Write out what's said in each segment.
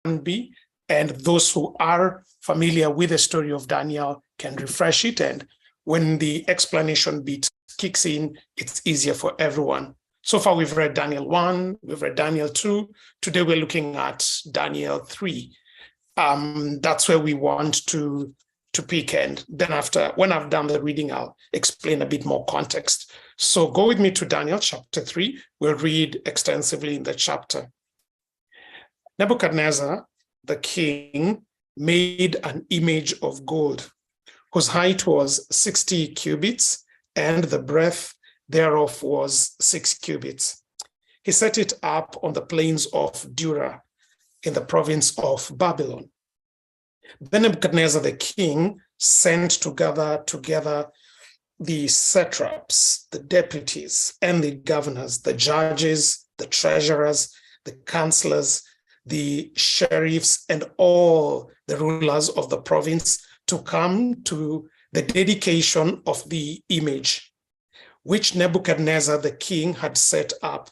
be, and those who are familiar with the story of Daniel can refresh it. And when the explanation bit kicks in, it's easier for everyone. So far, we've read Daniel 1, we've read Daniel 2. Today, we're looking at Daniel 3. That's where we want to pick. And then when I've done the reading, I'll explain a bit more context. So go with me to Daniel chapter 3. We'll read extensively in the chapter. Nebuchadnezzar, the king, made an image of gold, whose height was 60 cubits, and the breadth thereof was 6 cubits. He set it up on the plains of Dura, in the province of Babylon. Then Nebuchadnezzar the king sent to gather together the satraps, the deputies, and the governors, the judges, the treasurers, the counselors, the sheriffs, and all the rulers of the province to come to the dedication of the image, which Nebuchadnezzar the king had set up.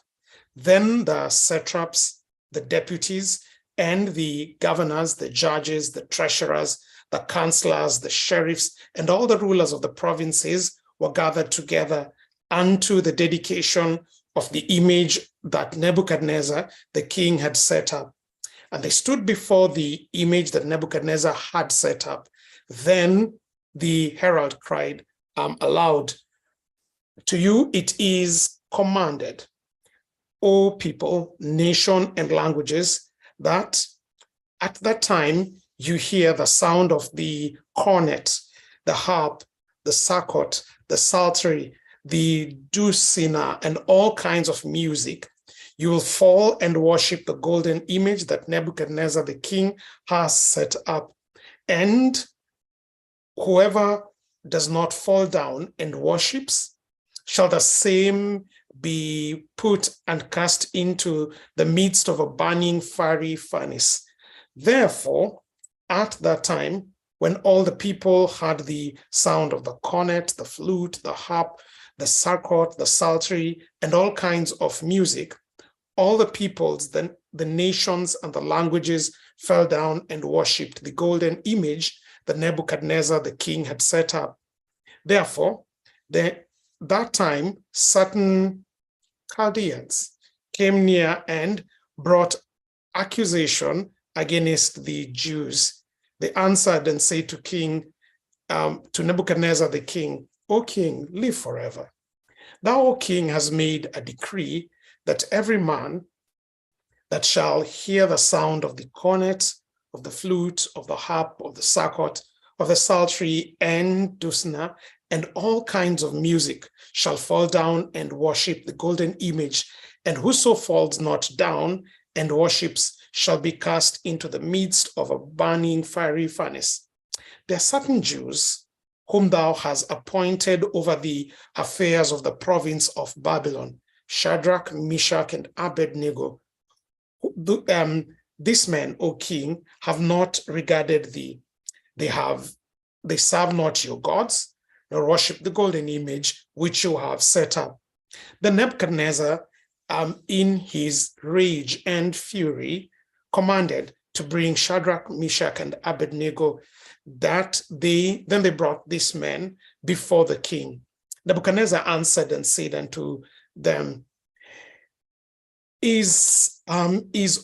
Then the satraps, the deputies, and the governors, the judges, the treasurers, the counselors, the sheriffs, and all the rulers of the provinces were gathered together unto the dedication of the image that Nebuchadnezzar the king had set up. And they stood before the image that Nebuchadnezzar had set up. Then the herald cried aloud, "To you it is commanded, O people, nation, and languages, that at that time you hear the sound of the cornet, the harp, the sarcot, the psaltery, the dulcimer, and all kinds of music. You will fall and worship the golden image that Nebuchadnezzar the king has set up. And whoever does not fall down and worships, shall the same be put and cast into the midst of a burning fiery furnace. Therefore, at that time, when all the people heard the sound of the cornet, the flute, the harp, the sarcot, the psaltery, and all kinds of music, all the peoples, the nations, and the languages fell down and worshipped the golden image that Nebuchadnezzar the king had set up. Therefore, that time, certain Chaldeans came near and brought accusation against the Jews. They answered and said to Nebuchadnezzar the king, "O king, live forever. Thou, O king, hast made a decree that every man that shall hear the sound of the cornet, of the flute, of the harp, of the sarcot, of the psaltery and dulcimer, and all kinds of music shall fall down and worship the golden image, and whoso falls not down and worships shall be cast into the midst of a burning fiery furnace. There are certain Jews whom thou hast appointed over the affairs of the province of Babylon, Shadrach, Meshach, and Abednego. These men, O king, have not regarded thee. They serve not your gods, nor worship the golden image which you have set up." Then Nebuchadnezzar, in his rage and fury, commanded to bring Shadrach, Meshach, and Abednego, then they brought these men before the king. Nebuchadnezzar answered and said unto them, is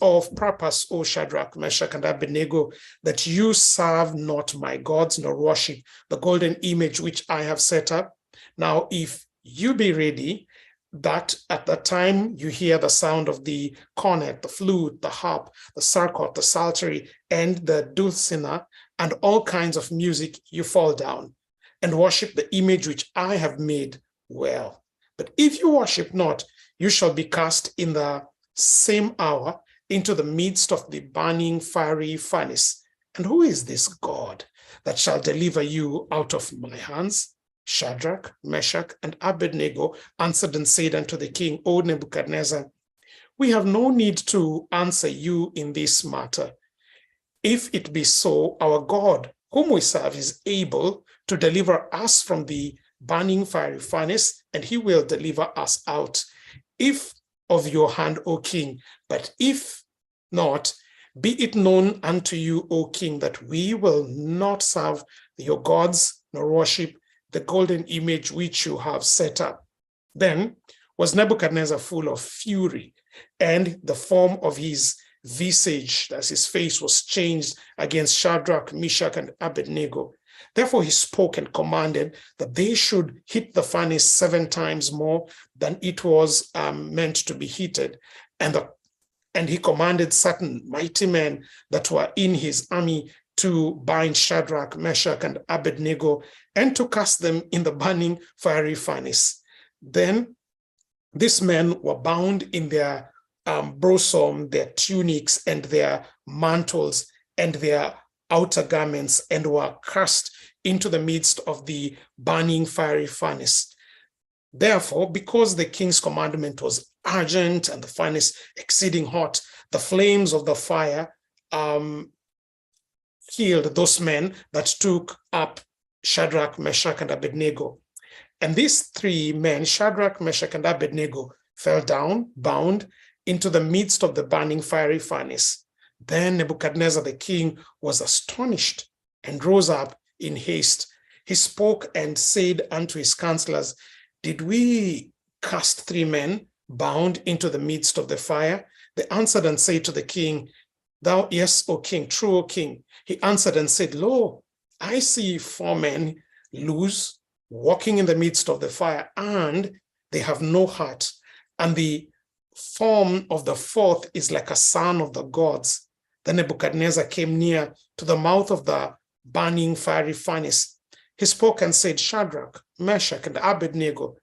of purpose, O Shadrach, Meshach, and Abednego, that you serve not my gods, nor worship the golden image which I have set up? Now, if you be ready, that at the time you hear the sound of the cornet, the flute, the harp, the sarcot, the psaltery, and the dulcimer, and all kinds of music, you fall down and worship the image which I have made, well. But if you worship not, you shall be cast in the same hour into the midst of the burning fiery furnace. And who is this God that shall deliver you out of my hands? Shadrach, Meshach, and Abednego answered and said unto the king, O Nebuchadnezzar, we have no need to answer you in this matter. If it be so, our God, whom we serve, is able to deliver us from the burning fiery furnace, and he will deliver us out, if of your hand, O king. But if not, Be it known unto you, O king, that we will not serve your gods, nor worship the golden image which you have set up. Then was Nebuchadnezzar full of fury, and the form of his visage, as his face, was changed against Shadrach, Meshach, and Abednego. Therefore he spoke and commanded that they should heat the furnace 7 times more than it was meant to be heated. And he commanded certain mighty men that were in his army to bind Shadrach, Meshach, and Abednego, and to cast them in the burning fiery furnace. Then these men were bound in their bosom, their tunics, and their mantles, and their outer garments, and were cast into the midst of the burning fiery furnace. Therefore, because the king's commandment was urgent and the furnace exceeding hot, the flames of the fire killed those men that took up Shadrach, Meshach, and Abednego. And these 3 men, Shadrach, Meshach, and Abednego, fell down, bound, into the midst of the burning fiery furnace. Then Nebuchadnezzar the king was astonished and rose up in haste. He spoke and said unto his counselors, Did we cast 3 men bound into the midst of the fire? They answered and said to the king, Thou, yes, O king, true, O king. He answered and said, Lo, I see 4 men loose, walking in the midst of the fire, and they have no heart. And the form of the 4th is like a son of the gods. Then Nebuchadnezzar came near to the mouth of the burning fiery furnace. He spoke and said, Shadrach, Meshach, and Abednego,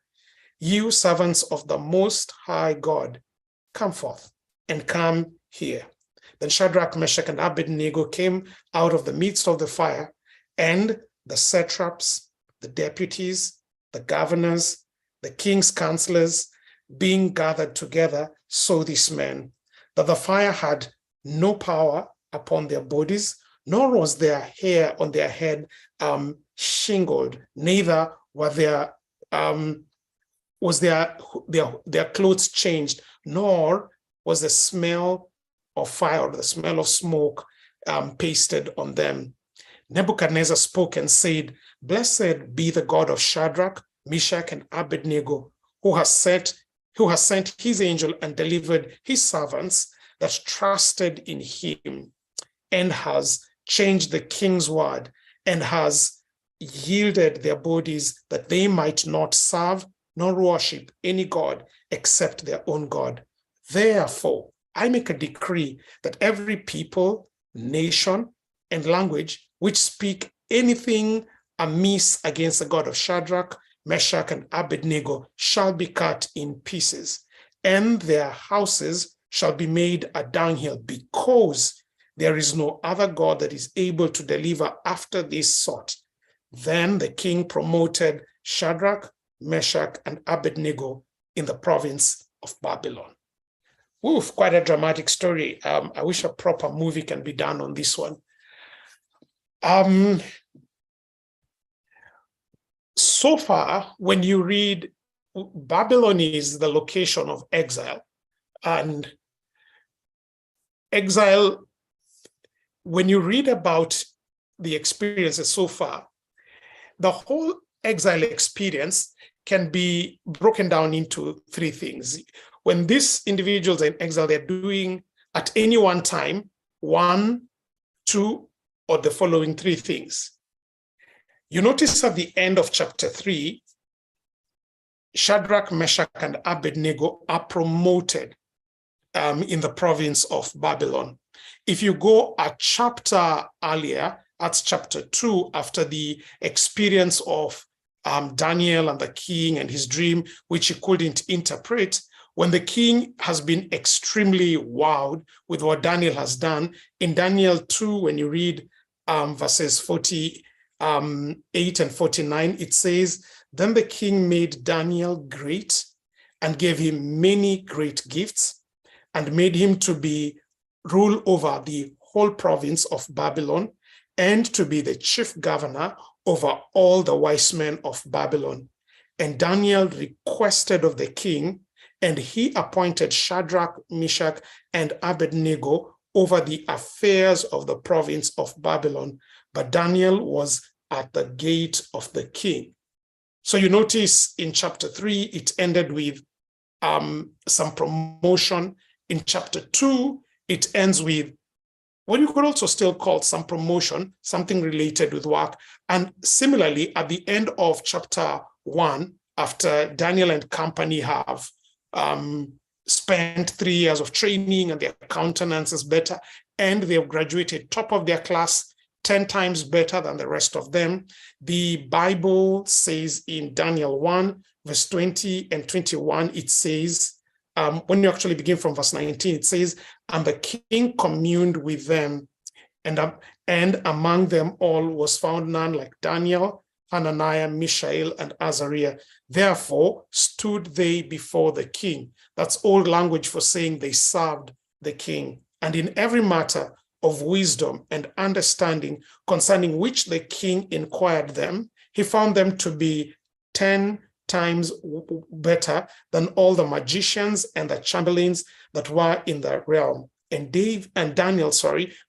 you servants of the Most High God, come forth and come here. Then Shadrach, Meshach, and Abednego came out of the midst of the fire, and the satraps, the deputies, the governors, the king's counselors, being gathered together, saw these men, that the fire had no power upon their bodies, nor was their hair on their head shingled, neither were their clothes changed, nor was the smell of fire or the smell of smoke pasted on them. Nebuchadnezzar spoke and said, Blessed be the God of Shadrach, Meshach, and Abednego, who has sent his angel and delivered his servants that trusted in him, and has changed the king's word, and has yielded their bodies that they might not serve nor worship any god except their own God. Therefore, I make a decree that every people, nation, and language which speak anything amiss against the God of Shadrach, Meshach, and Abednego shall be cut in pieces, and their houses shall be made a dunghill, because there is no other God that is able to deliver after this sort. Then the king promoted Shadrach, Meshach, and Abednego in the province of Babylon. Oof, quite a dramatic story. I wish a proper movie can be done on this one. So far, when you read, Babylon is the location of exile. And exile, when you read about the experiences so far, the whole exile experience can be broken down into 3 things. When these individuals are in exile, they're doing at any one time 1, 2, or the following 3 things. You notice at the end of chapter 3, Shadrach, Meshach, and Abednego are promoted in the province of Babylon. If you go a chapter earlier, that's chapter 2, after the experience of Daniel and the king and his dream, which he couldn't interpret, when the king has been extremely wowed with what Daniel has done, in Daniel 2, when you read verses 48 and 49, it says, Then the king made Daniel great and gave him many great gifts and made him to be rule over the whole province of Babylon and to be the chief governor over all the wise men of Babylon. And Daniel requested of the king, and he appointed Shadrach, Meshach, and Abednego over the affairs of the province of Babylon, but Daniel was at the gate of the king. So you notice in chapter 3, it ended with some promotion. In chapter 2, it ends with what you could also still call some promotion, something related with work. And similarly, at the end of chapter 1, after Daniel and company have spent 3 years of training and their countenance is better, and they have graduated top of their class 10 times better than the rest of them, the Bible says in Daniel 1, verse 20 and 21, it says, when you actually begin from verse 19, it says, and the king communed with them, and among them all was found none like Daniel, Hananiah, Mishael, and Azariah. Therefore stood they before the king. That's old language for saying they served the king. And in every matter of wisdom and understanding concerning which the king inquired them, he found them to be 10 times better than all the magicians and the chamberlains that were in the realm. And Daniel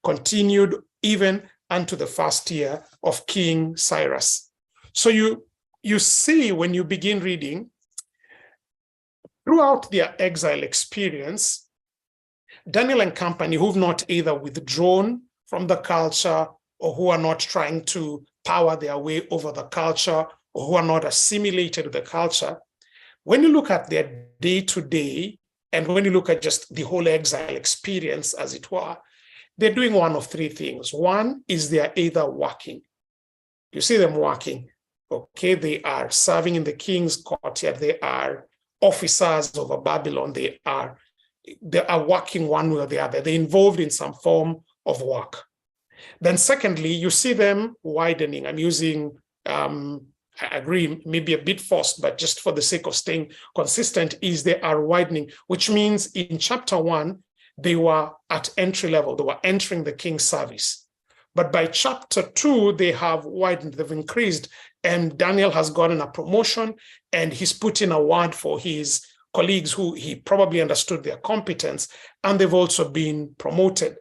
continued even unto the first year of King Cyrus. So you see, when you begin reading, throughout their exile experience, Daniel and company, who've not either withdrawn from the culture or who are not trying to power their way over the culture or who are not assimilated with the culture, when you look at their day-to-day and when you look at just the whole exile experience, as it were, they're doing one of three things. One is they're either working. You see them working. Okay, they are serving in the king's courtyard. They are officers over Babylon. They are working one way or the other. They're involved in some form of work. Then secondly, you see them widening. I'm using, I agree, maybe a bit forced, but just for the sake of staying consistent, is they are widening, which means in chapter 1, they were at entry level. They were entering the king's service. But by chapter 2, they have widened, they've increased, and Daniel has gotten a promotion, and he's put in a word for his colleagues who he probably understood their competence, and they've also been promoted.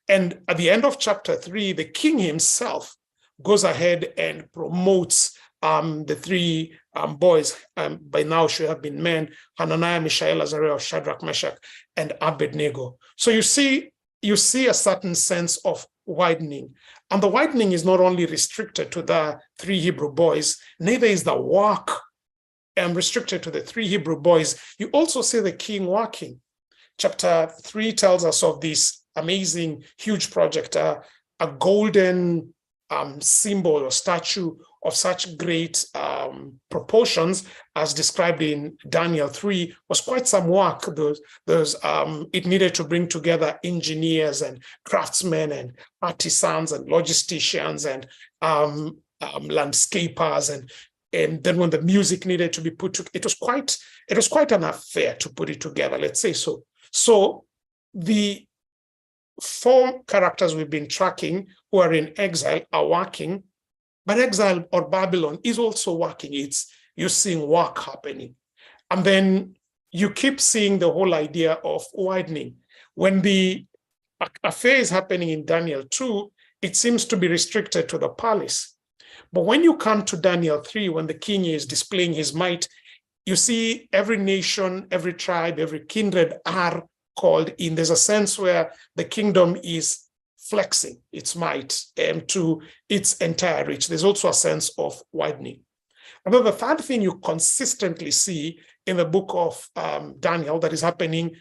And at the end of chapter 3, the king himself goes ahead and promotes the three boys, by now should have been men, Hananiah, Mishael, Azariah, Shadrach, Meshach, and Abednego. So you see a certain sense of widening. And the widening is not only restricted to the 3 Hebrew boys, neither is the work restricted to the 3 Hebrew boys. You also see the king working. Chapter 3 tells us of this amazing, huge project, a golden symbol or statue of such great proportions as described in Daniel 3 was quite some work. It needed to bring together engineers and craftsmen and artisans and logisticians and landscapers, and then when the music needed to be put together, it was quite an affair to put it together, let's say so. So the 4 characters we've been tracking who are in exile are working, but exile or Babylon is also working. You're seeing work happening. And then you keep seeing the whole idea of widening. When the affair is happening in Daniel 2, it seems to be restricted to the palace. But when you come to Daniel 3, when the king is displaying his might, you see every nation, every tribe, every kindred are called in. There's a sense where the kingdom is flexing its might to its entire reach. There's also a sense of widening. And then the third thing you consistently see in the book of Daniel that is happening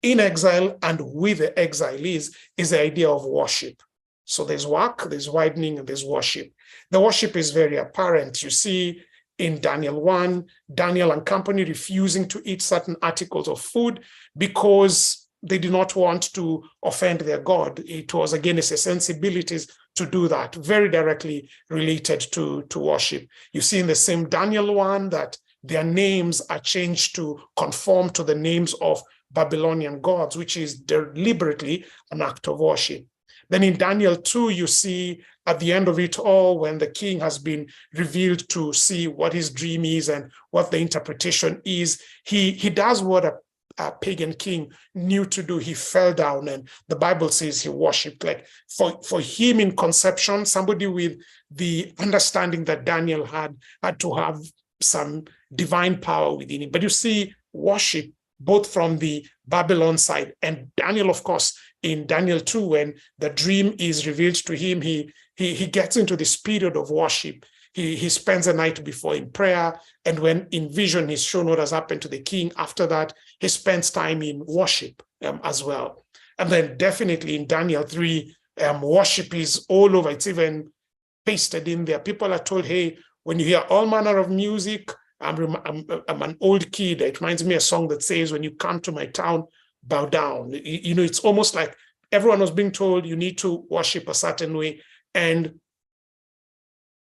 in exile and with the exilees is the idea of worship. So there's work, there's widening, and there's worship. The worship is very apparent. You see in Daniel 1, Daniel and company refusing to eat certain articles of food because they did not want to offend their God. It was against their sensibilities to do that, very directly related to worship. You see in the same Daniel 1 that their names are changed to conform to the names of Babylonian gods, which is deliberately an act of worship. Then in Daniel 2, you see at the end of it all, when the king has been revealed to see what his dream is and what the interpretation is, he does what pagan king knew to do. He fell down, and the Bible says he worshipped. Like for him in conception, somebody with the understanding that Daniel had to have some divine power within him. But you see worship both from the Babylon side, and Daniel, of course, in Daniel 2, when the dream is revealed to him, he gets into this period of worship. He spends the night before in prayer, and when in vision he's shown what has happened to the king, after that, he spends time in worship as well. And then definitely in Daniel 3, worship is all over. It's even pasted in there. People are told, hey, when you hear all manner of music, I'm an old kid. It reminds me of a song that says, when you come to my town, bow down. You know, it's almost like everyone was being told you need to worship a certain way. And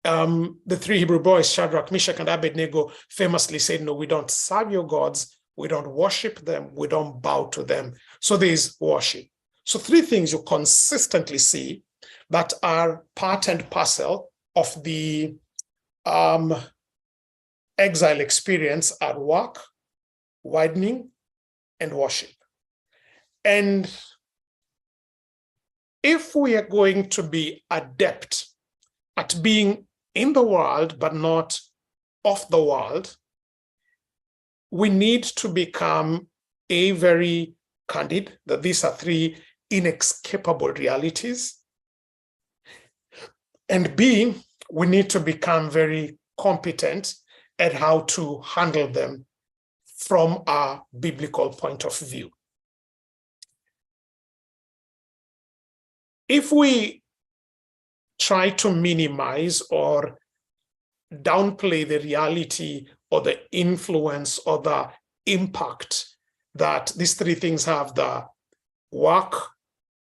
the three Hebrew boys, Shadrach, Meshach, and Abednego, famously said, no, we don't serve your gods. We don't worship them. We don't bow to them. So there's worship. So three things you consistently see that are part and parcel of the exile experience are work, widening, and worship. And if we are going to be adept at being in the world but not of the world, we need to become very candid that these are three inescapable realities. And B, we need to become very competent at how to handle them from a biblical point of view. If we try to minimize or downplay the reality or the influence or the impact that these three things have, the work,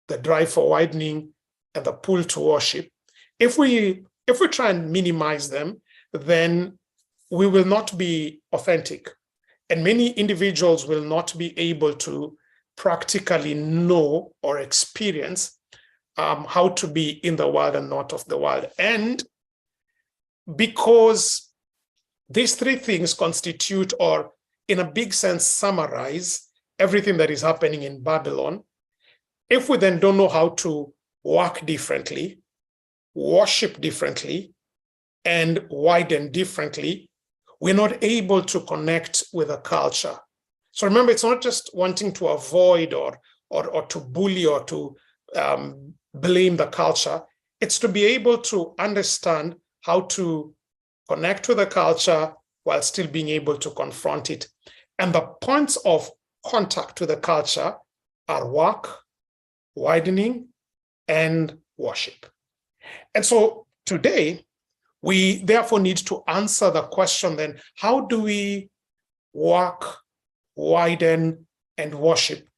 the drive for widening, and the pull to worship, if we try and minimize them, then we will not be authentic. And many individuals will not be able to practically know or experience how to be in the world and not of the world. And because these three things constitute, or in a big sense, summarize everything that is happening in Babylon, if we then don't know how to work differently, worship differently, and widen differently, we're not able to connect with a culture. So remember, it's not just wanting to avoid or to bully or to blame the culture. It's to be able to understand how to connect with the culture while still being able to confront it. And the points of contact with the culture are work, widening, and worship. And so today, we therefore need to answer the question then, how do we work, widen, and worship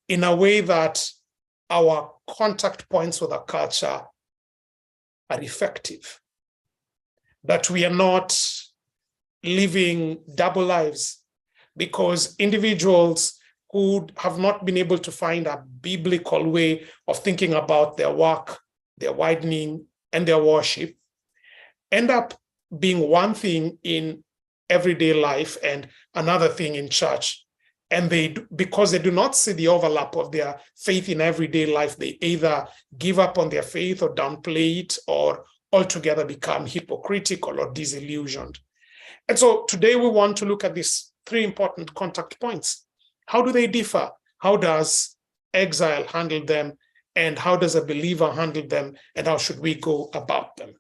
in a way that our contact points with the culture are effective, that we are not living double lives? Because individuals who have not been able to find a biblical way of thinking about their work, their widening, and their worship end up being one thing in everyday life and another thing in church. And because they do not see the overlap of their faith in everyday life, they either give up on their faith or downplay it or altogether become hypocritical or disillusioned. And so today we want to look at these three important contact points. How do they differ? How does exile handle them? And how does a believer handle them? And how should we go about them?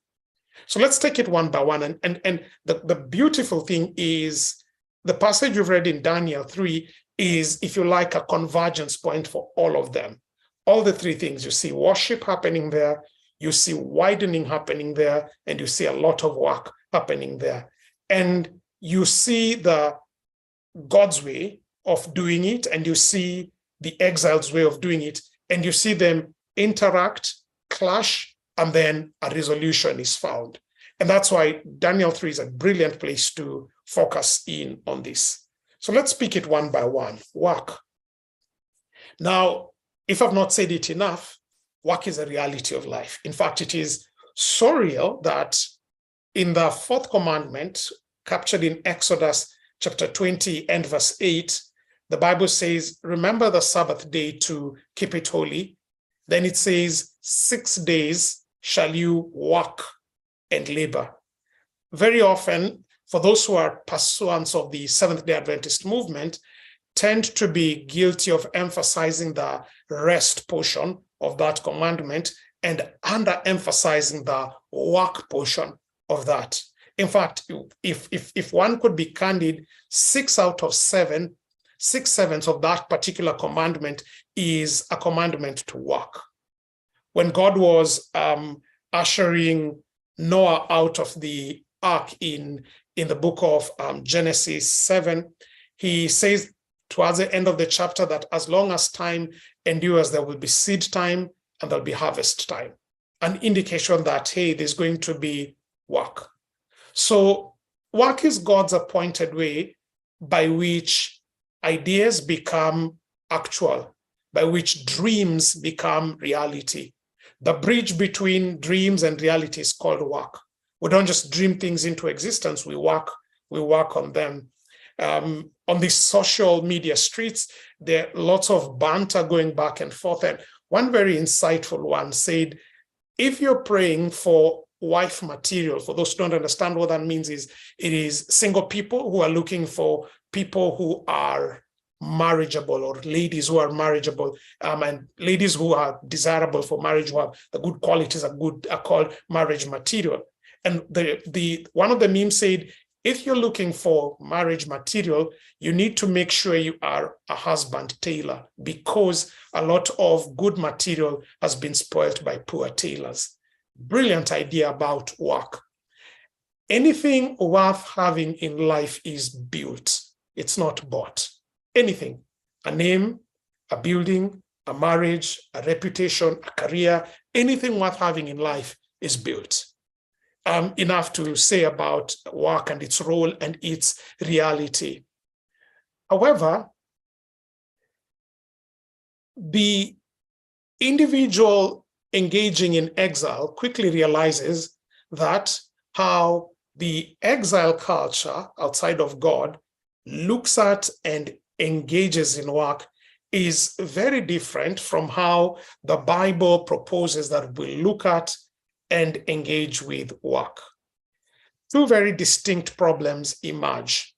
So let's take it one by one. And the beautiful thing is the passage we've read in Daniel 3 is, if you like, a convergence point for all of them. All the three things. You see worship happening there, you see widening happening there, and you see a lot of work happening there. And you see the God's way of doing it, and you see the exile's way of doing it, and you see them interact, clash, and then a resolution is found. And that's why Daniel 3 is a brilliant place to focus in on this. So let's pick it one by one. Work. Now, if I've not said it enough, work is a reality of life. In fact, it is so real that in the fourth commandment, captured in Exodus chapter 20 and verse 8, the Bible says, remember the Sabbath day to keep it holy. Then it says, 6 days shall you work and labor. Very often, for those who are pursuants of the Seventh-day Adventist movement, tend to be guilty of emphasizing the rest portion of that commandment and under-emphasizing the work portion of that. In fact, if one could be candid, 6 out of 7, 6/7 of that particular commandment is a commandment to work. When God was ushering Noah out of the ark in the book of Genesis 7, he says towards the end of the chapter that as long as time endures, there will be seed time and there'll be harvest time. An indication that, hey, there's going to be work. So work is God's appointed way by which ideas become actual, by which dreams become reality. The bridge between dreams and reality is called work. We don't just dream things into existence, we work on them. On the social media streets, there are lots of banter going back and forth. And one very insightful one said, if you're praying for wife material, for those who don't understand what that means, is it is single people who are looking for people who are marriageable, or ladies who are marriageable, and ladies who are desirable for marriage, who have the good qualities are called marriage material. And the one of the memes said, if you're looking for marriage material, you need to make sure you are a husband tailor, because a lot of good material has been spoiled by poor tailors. Brilliant idea about work. Anything worth having in life is built. It's not bought. Anything, a name, a building, a marriage, a reputation, a career, anything worth having in life is built. Enough to say about work and its role and its reality. However, the individual engaging in exile quickly realizes that how the exile culture outside of God looks at and engages in work is very different from how the Bible proposes that we look at and engage with work. Two very distinct problems emerge.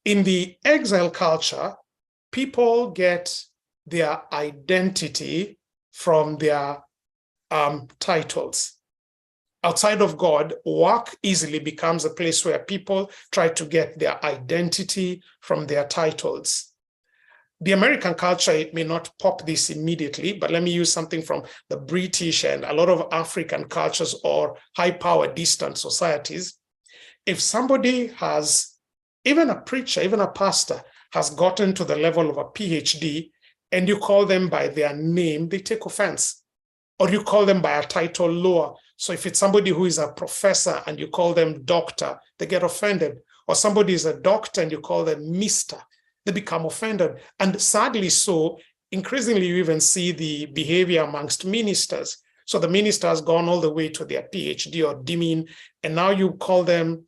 In the exile culture, people get their identity from their titles. Outside of God, work easily becomes a place where people try to get their identity from their titles. The American culture, it may not pop this immediately, but let me use something from the British and a lot of African cultures or high-power distant societies. If somebody has, even a preacher, even a pastor, has gotten to the level of a PhD, and you call them by their name, they take offense. Or you call them by a title lower. So if it's somebody who is a professor and you call them doctor, they get offended. Or somebody is a doctor and you call them Mr., they become offended. And sadly so, increasingly you even see the behavior amongst ministers. So the minister has gone all the way to their PhD or dean, and now you call them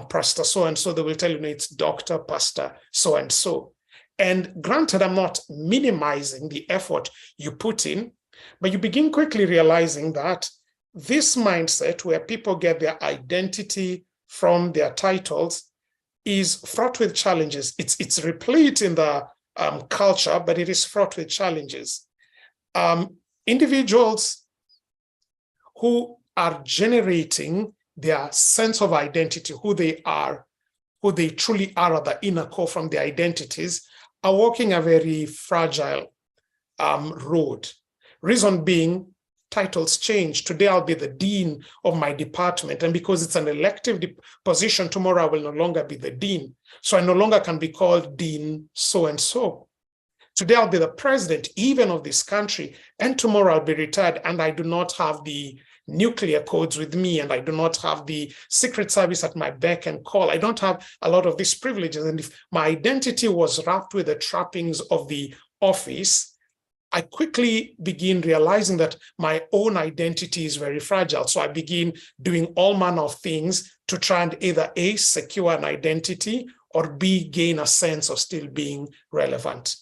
pastor so-and-so, they will tell you, no, it's doctor, pastor, so-and-so. And granted, I'm not minimizing the effort you put in, but you begin quickly realizing that this mindset where people get their identity from their titles is fraught with challenges. It's replete in the culture, but it is fraught with challenges. Individuals who are generating their sense of identity, who they are, who they truly are at the inner core from their identities, are walking a very fragile road. Reason being, titles change. Today I'll be the dean of my department, and because it's an elective position, tomorrow I will no longer be the dean. So I no longer can be called dean so-and-so. Today I'll be the president even of this country, and tomorrow I'll be retired, and I do not have the nuclear codes with me, and I do not have the Secret Service at my beck and call. I don't have a lot of these privileges. And if my identity was wrapped with the trappings of the office, I quickly begin realizing that my own identity is very fragile. So I begin doing all manner of things to try and either A, secure an identity, or B, gain a sense of still being relevant.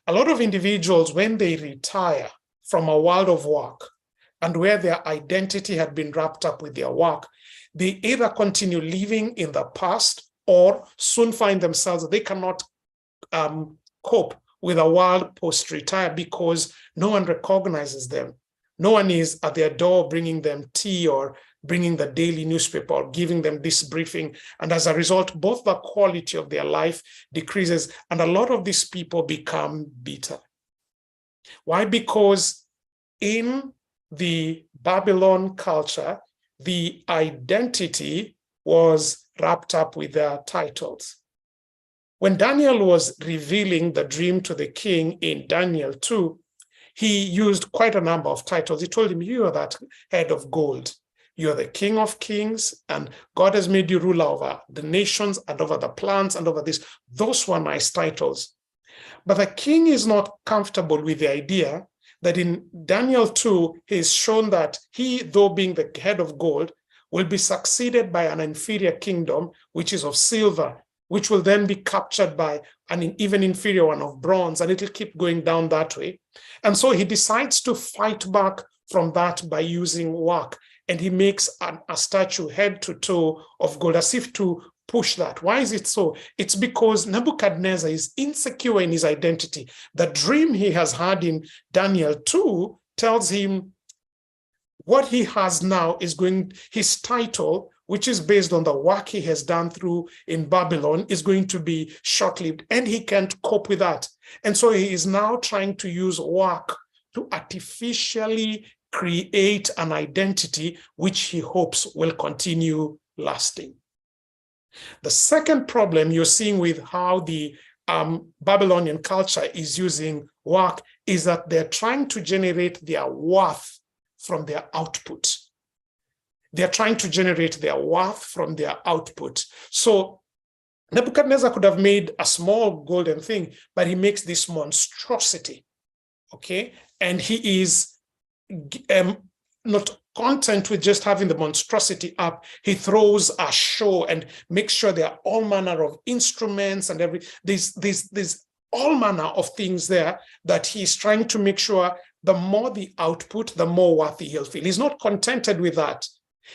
A lot of individuals, when they retire from a world of work and where their identity had been wrapped up with their work, they either continue living in the past or soon find themselves that they cannot cope with a world post-retire because no one recognizes them. No one is at their door bringing them tea or bringing the daily newspaper or giving them this briefing. And as a result, both the quality of their life decreases, and a lot of these people become bitter. Why? Because in the Babylon culture, the identity was wrapped up with their titles. When Daniel was revealing the dream to the king in Daniel 2, he used quite a number of titles. He told him, you are that head of gold. You are the king of kings, and God has made you ruler over the nations and over the plants and over this. Those were nice titles. But the king is not comfortable with the idea that in Daniel 2, he is shown that he, though being the head of gold, will be succeeded by an inferior kingdom, which is of silver, which will then be captured by an even inferior one of bronze, and it'll keep going down that way. And so he decides to fight back from that by using work. And he makes a statue head to toe of gold, as if to push that. Why is it so? It's because Nebuchadnezzar is insecure in his identity. The dream he has had in Daniel 2 tells him what he has now is his title, which is based on the work he has done through in Babylon, is going to be short-lived, and he can't cope with that. And so he is now trying to use work to artificially create an identity which he hopes will continue lasting. The second problem you're seeing with how the Babylonian culture is using work is that they're trying to generate their worth from their output. They're trying to generate their worth from their output. So Nebuchadnezzar could have made a small golden thing, but he makes this monstrosity, okay? And he is not content with just having the monstrosity up. He throws a show and makes sure there are all manner of instruments and there's all manner of things there that he's trying to make sure the more the output, the more worthy he'll feel. He's not contented with that.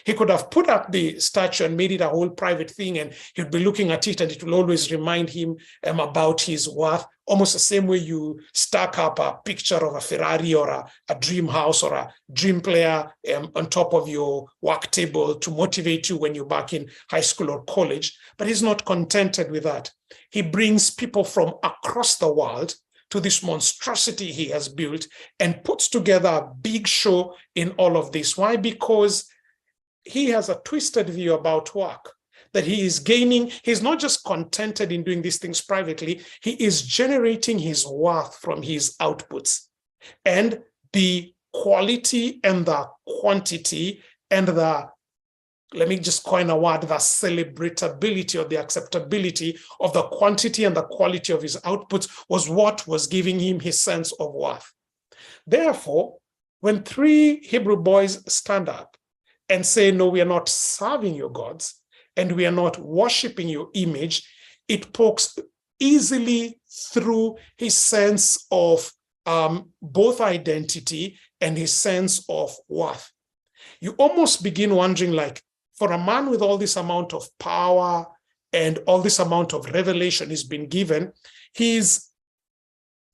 He could have put up the statue and made it a whole private thing, and he'd be looking at it, and it will always remind him about his worth, almost the same way you stack up a picture of a Ferrari or a dream house or a dream player on top of your work table to motivate you when you're back in high school or college. But he's not contented with that. He brings people from across the world to this monstrosity he has built and puts together a big show in all of this. Why? Because he has a twisted view about work, that he is gaining. He's not just contented in doing these things privately. He is generating his worth from his outputs. And the quality and the quantity and the, let me just coin a word, the celebratability or the acceptability of the quantity and the quality of his outputs was what was giving him his sense of worth. Therefore, when 3 Hebrew boys stand up and say, no, we are not serving your gods, and we are not worshiping your image, it pokes easily through his sense of both identity and his sense of worth. You almost begin wondering, like, for a man with all this amount of power and all this amount of revelation he's been given, he's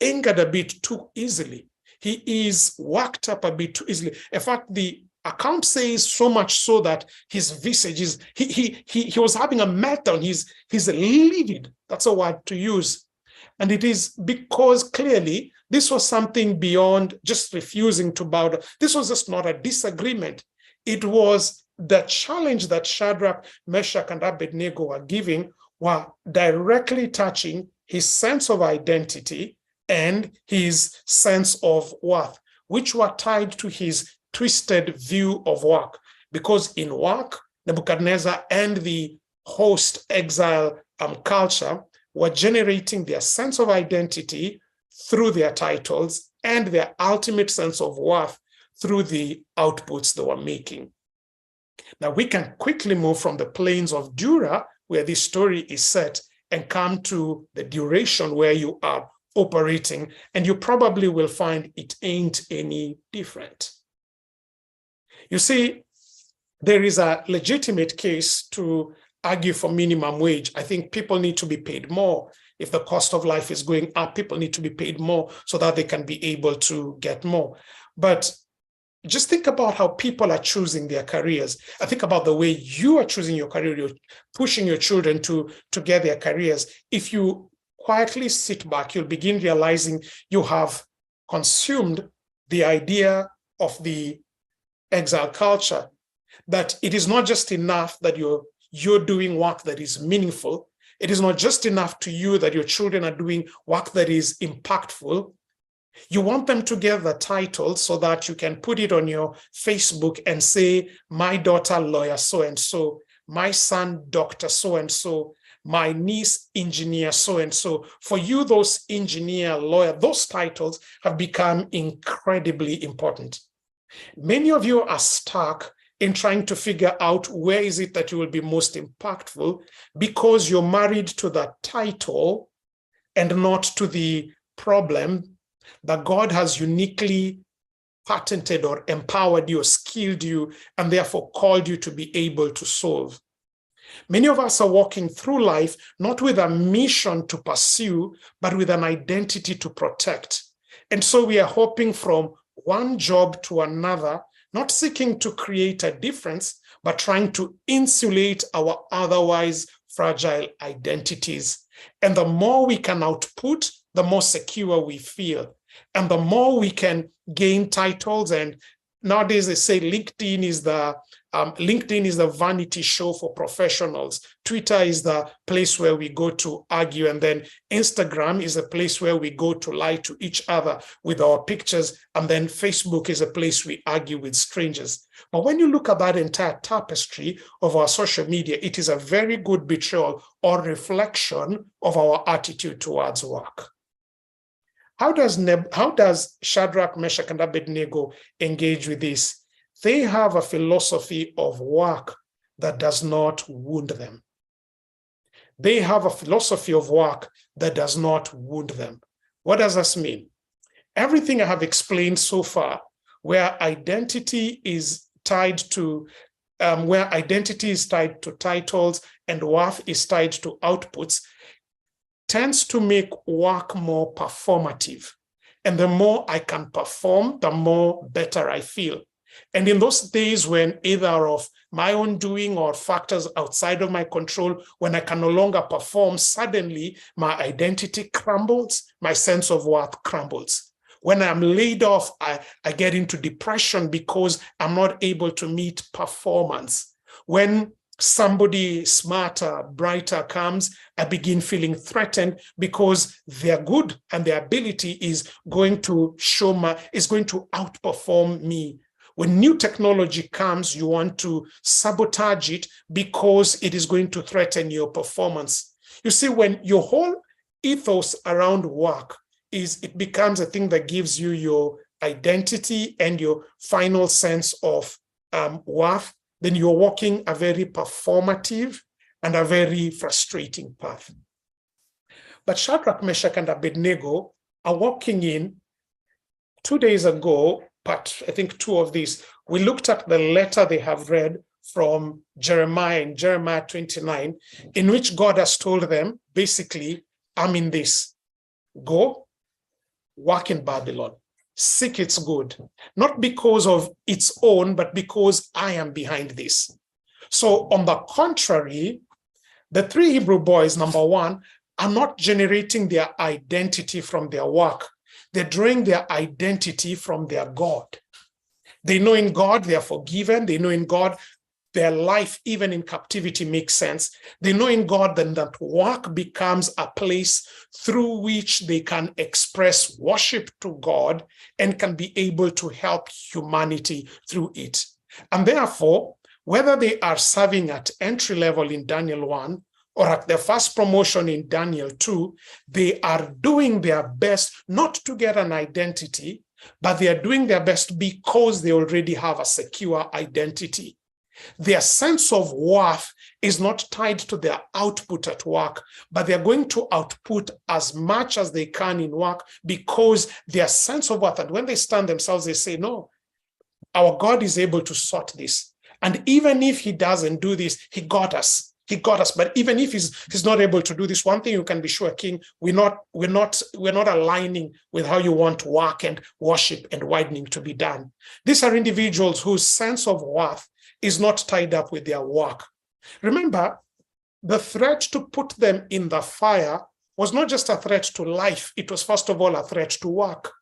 angered a bit too easily. He is worked up a bit too easily. In fact, the account says so much so that his visage is, he was having a meltdown. He's livid. That's a word to use. And it is because clearly this was something beyond just refusing to bow down. This was just not a disagreement. It was the challenge that Shadrach, Meshach, and Abednego were giving were directly touching his sense of identity and his sense of worth, which were tied to his twisted view of work. Because in work, Nebuchadnezzar and the host exile culture were generating their sense of identity through their titles and their ultimate sense of worth through the outputs they were making. Now we can quickly move from the plains of Dura, where this story is set, and come to the duration where you are operating, and you probably will find it ain't any different. You see, there is a legitimate case to argue for minimum wage. I think people need to be paid more. If the cost of life is going up, people need to be paid more so that they can be able to get more. But just think about how people are choosing their careers. I think about the way you are choosing your career, you're pushing your children to get their careers. If you quietly sit back, you'll begin realizing you have consumed the idea of the exile culture, that it is not just enough that you're doing work that is meaningful. It is not just enough to you that your children are doing work that is impactful. You want them to get the title so that you can put it on your Facebook and say, my daughter, lawyer so-and-so, my son, doctor so-and-so, my niece, engineer so-and-so. For you, those engineer, lawyer, those titles have become incredibly important. Many of you are stuck in trying to figure out where is it that you will be most impactful because you're married to that title and not to the problem that God has uniquely patented or empowered you or skilled you and therefore called you to be able to solve. Many of us are walking through life not with a mission to pursue, but with an identity to protect. And so we are hopping from one job to another, not seeking to create a difference, but trying to insulate our otherwise fragile identities. And the more we can output, the more secure we feel. And the more we can gain titles, and nowadays they say LinkedIn is the vanity show for professionals. Twitter is the place where we go to argue, and then Instagram is a place where we go to lie to each other with our pictures, and then Facebook is a place we argue with strangers. But when you look at that entire tapestry of our social media, it is a very good betrayal or reflection of our attitude towards work. How does Shadrach, Meshach, and Abednego engage with this? They have a philosophy of work that does not wound them. They have a philosophy of work that does not wound them. What does this mean? Everything I have explained so far, where identity is tied to titles and worth is tied to outputs, tends to make work more performative. And the more I can perform, the more better I feel. And in those days when either of my own doing or factors outside of my control, when I can no longer perform, suddenly my identity crumbles, my sense of worth crumbles. When I'm laid off, I get into depression because I'm not able to meet performance. When somebody smarter, brighter comes, I begin feeling threatened because their good and their ability is going to outperform me. When new technology comes, you want to sabotage it because it is going to threaten your performance. You see, when your whole ethos around work it becomes a thing that gives you your identity and your final sense of worth, then you're walking a very performative and a very frustrating path. But Shadrach, Meshach, and Abednego are walking in 2 days ago, but I think two of these, we looked at the letter they have read from Jeremiah in Jeremiah 29, in which God has told them, basically, I'm in this. Go, work in Babylon. Seek its good, not because of its own, but because I am behind this. So on the contrary, the three Hebrew boys, number one, are not generating their identity from their work. They're drawing their identity from their God. They know in God they are forgiven. They know in God their life, even in captivity, makes sense. They know in God that work becomes a place through which they can express worship to God and can be able to help humanity through it. And therefore, whether they are serving at entry level in Daniel 1 or at their first promotion in Daniel 2, they are doing their best not to get an identity, but they are doing their best because they already have a secure identity. Their sense of worth is not tied to their output at work, but they're going to output as much as they can in work because their sense of worth, and when they stand themselves, they say, no, our God is able to sort this. And even if he doesn't do this, he got us. He got us. But even if he's not able to do this, one thing you can be sure, King, we're not aligning with how you want work and worship and widening to be done. These are individuals whose sense of worth is not tied up with their work. Remember, the threat to put them in the fire was not just a threat to life. It was first of all a threat to work.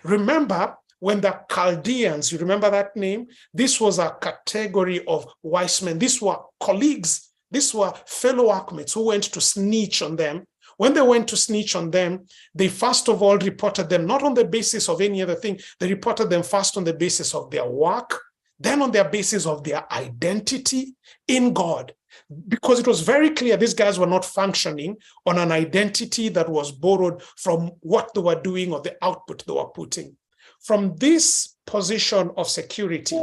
Remember, when the Chaldeans, you remember that name? This was a category of wise men. These were colleagues. These were fellow workmates who went to snitch on them. When they went to snitch on them, they first of all reported them not on the basis of any other thing. They reported them first on the basis of their work, then on their basis of their identity in God. Because it was very clear these guys were not functioning on an identity that was borrowed from what they were doing or the output they were putting. From this position of security,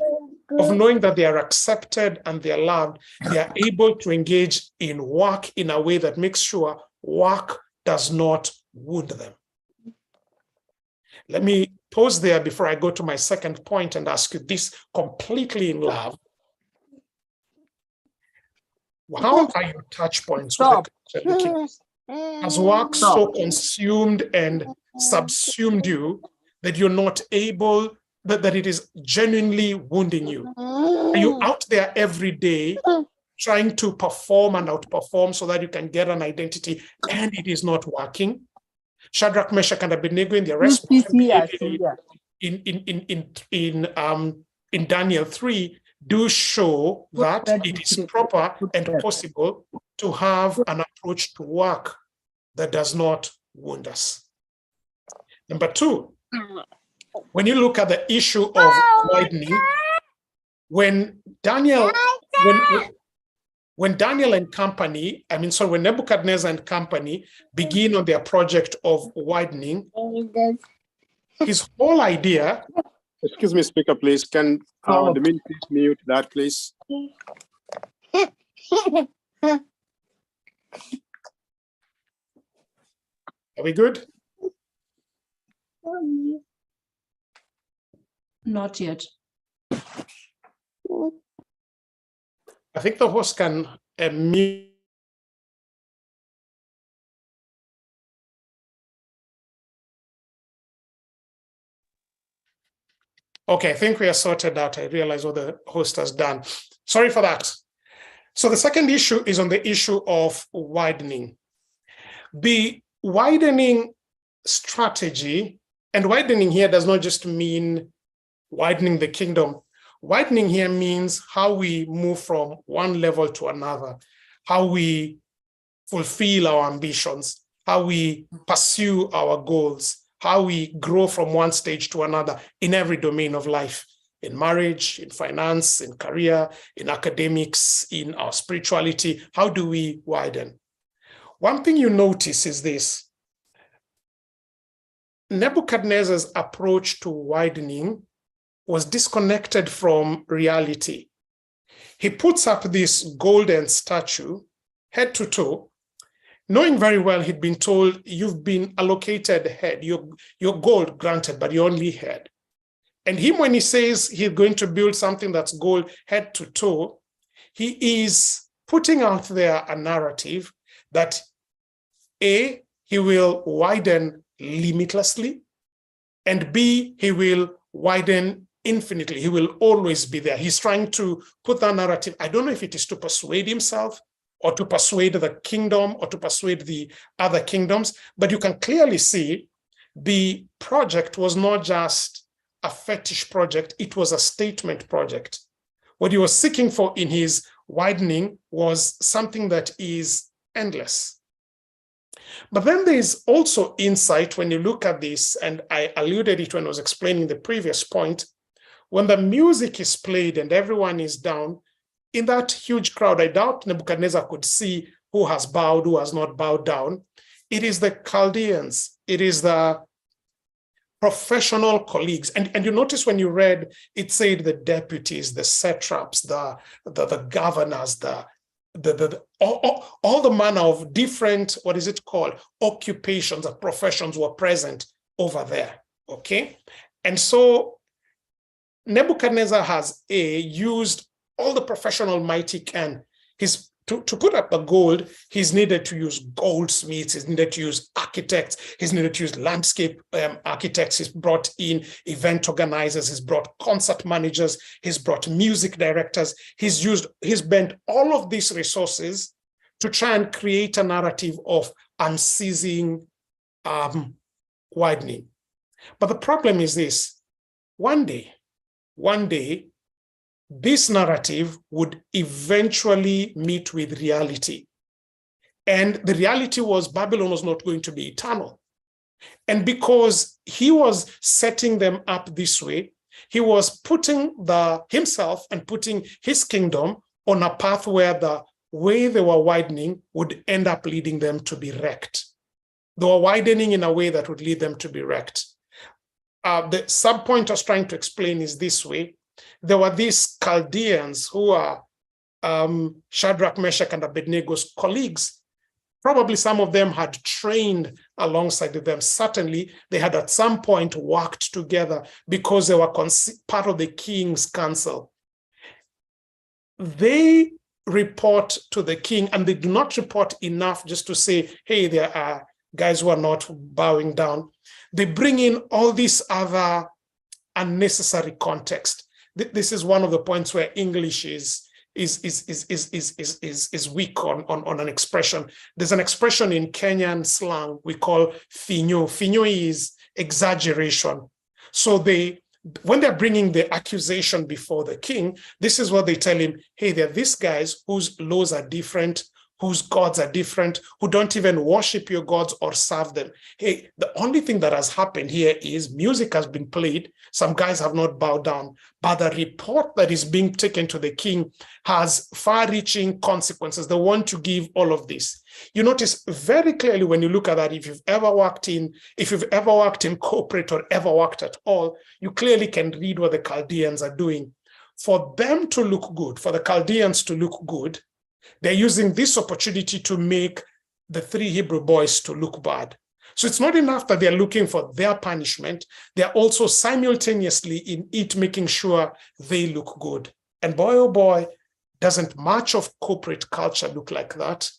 of knowing that they are accepted and they are loved, they are able to engage in work in a way that makes sure work does not wound them. Let me pause there before I go to my second point and ask you this with in love. How are your touch points with the King? Has work so consumed and subsumed you that you're not able, that it is genuinely wounding you? Are you out there every day trying to perform and outperform so that you can get an identity and it is not working? Shadrach, Meshach, and Abednego in their response in Daniel 3 do show that it is proper and possible to have an approach to work that does not wound us. Number two, when you look at the issue of widening, when Daniel and company, when Nebuchadnezzar and company begin on their project of widening, his whole idea. Excuse me, speaker, please. Can the min please mute that, please? Are we good? Not yet. I think the host can mute. Okay, I think we are sorted out. I realize what the host has done. Sorry for that. So the second issue is on the issue of widening. The widening strategy, and widening here does not just mean widening the kingdom. Widening here means how we move from one level to another, how we fulfill our ambitions, how we pursue our goals, how we grow from one stage to another in every domain of life, in marriage, in finance, in career, in academics, in our spirituality. How do we widen? One thing you notice is this. Nebuchadnezzar's approach to widening was disconnected from reality. He puts up this golden statue, head to toe, knowing very well he'd been told, you've been allocated head, your gold granted, but you only head. And him, when he says he's going to build something that's gold head to toe, he is putting out there a narrative that A, he will widen limitlessly, and B, he will widen infinitely. He will always be there. He's trying to put that narrative. I don't know if it is to persuade himself or to persuade the kingdom or to persuade the other kingdoms, but you can clearly see the project was not just a fetish project, it was a statement project. What he was seeking for in his widening was something that is endless. But then there's also insight when you look at this, and I alluded it when I was explaining the previous point. When the music is played and everyone is down, in that huge crowd, I doubt Nebuchadnezzar could see who has bowed, who has not bowed down. It is the Chaldeans, it is the professional colleagues. And you notice when you read, it said the deputies, the satraps, the governors, all the manner of different, what is it called, occupations or professions were present over there, okay? And so Nebuchadnezzar has used all the professional might he can. To put up the gold, he's needed to use goldsmiths, he's needed to use architects, he's needed to use landscape architects, he's brought in event organizers, he's brought concert managers, he's brought music directors, he's bent all of these resources to try and create a narrative of unceasing widening. But the problem is this: one day, this narrative would eventually meet with reality. And the reality was Babylon was not going to be eternal. And because he was setting them up this way, he was putting himself and putting his kingdom on a path where the way they were widening would end up leading them to be wrecked. They were widening in a way that would lead them to be wrecked. The sub-point I was trying to explain is this way. There were these Chaldeans who are Shadrach, Meshach, and Abednego's colleagues. Probably some of them had trained alongside them. Certainly, they had at some point worked together because they were part of the king's council. They report to the king, and they do not report enough just to say, hey, there are guys who are not bowing down. They bring in all this other unnecessary context. This is one of the points where English is weak on an expression. There's an expression in Kenyan slang we call finyo. Finyo is exaggeration. So when they're bringing the accusation before the king, this is what they tell him: hey, there are these guys whose laws are different, whose gods are different, who don't even worship your gods or serve them. Hey, the only thing that has happened here is music has been played. Some guys have not bowed down, but the report that is being taken to the king has far-reaching consequences. They want to give all of this. You notice very clearly when you look at that, if you've ever worked in corporate or ever worked at all, you clearly can read what the Chaldeans are doing. For them to look good, for the Chaldeans to look good, they're using this opportunity to make the 3 Hebrew boys to look bad. So it's not enough that they're looking for their punishment. They're also simultaneously in it making sure they look good. And boy, oh boy, doesn't much of corporate culture look like that?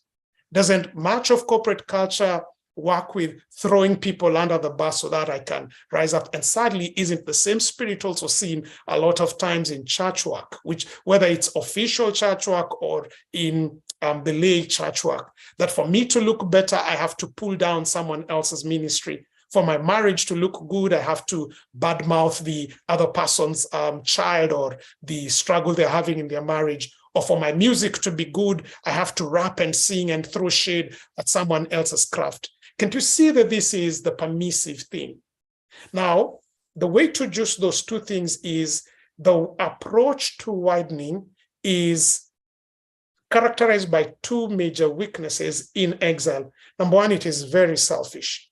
Doesn't much of corporate culture work with throwing people under the bus so that I can rise up? And sadly, isn't the same spirit also seen a lot of times in church work, which whether it's official church work or in the lay church work, that for me to look better, I have to pull down someone else's ministry. For my marriage to look good, I have to badmouth the other person's child or the struggle they're having in their marriage. Or for my music to be good, I have to rap and sing and throw shade at someone else's craft. Can't you see that this is the permissive thing? Now, the way to juice those two things is the approach to widening is characterized by two major weaknesses in exile. Number one, it is very selfish.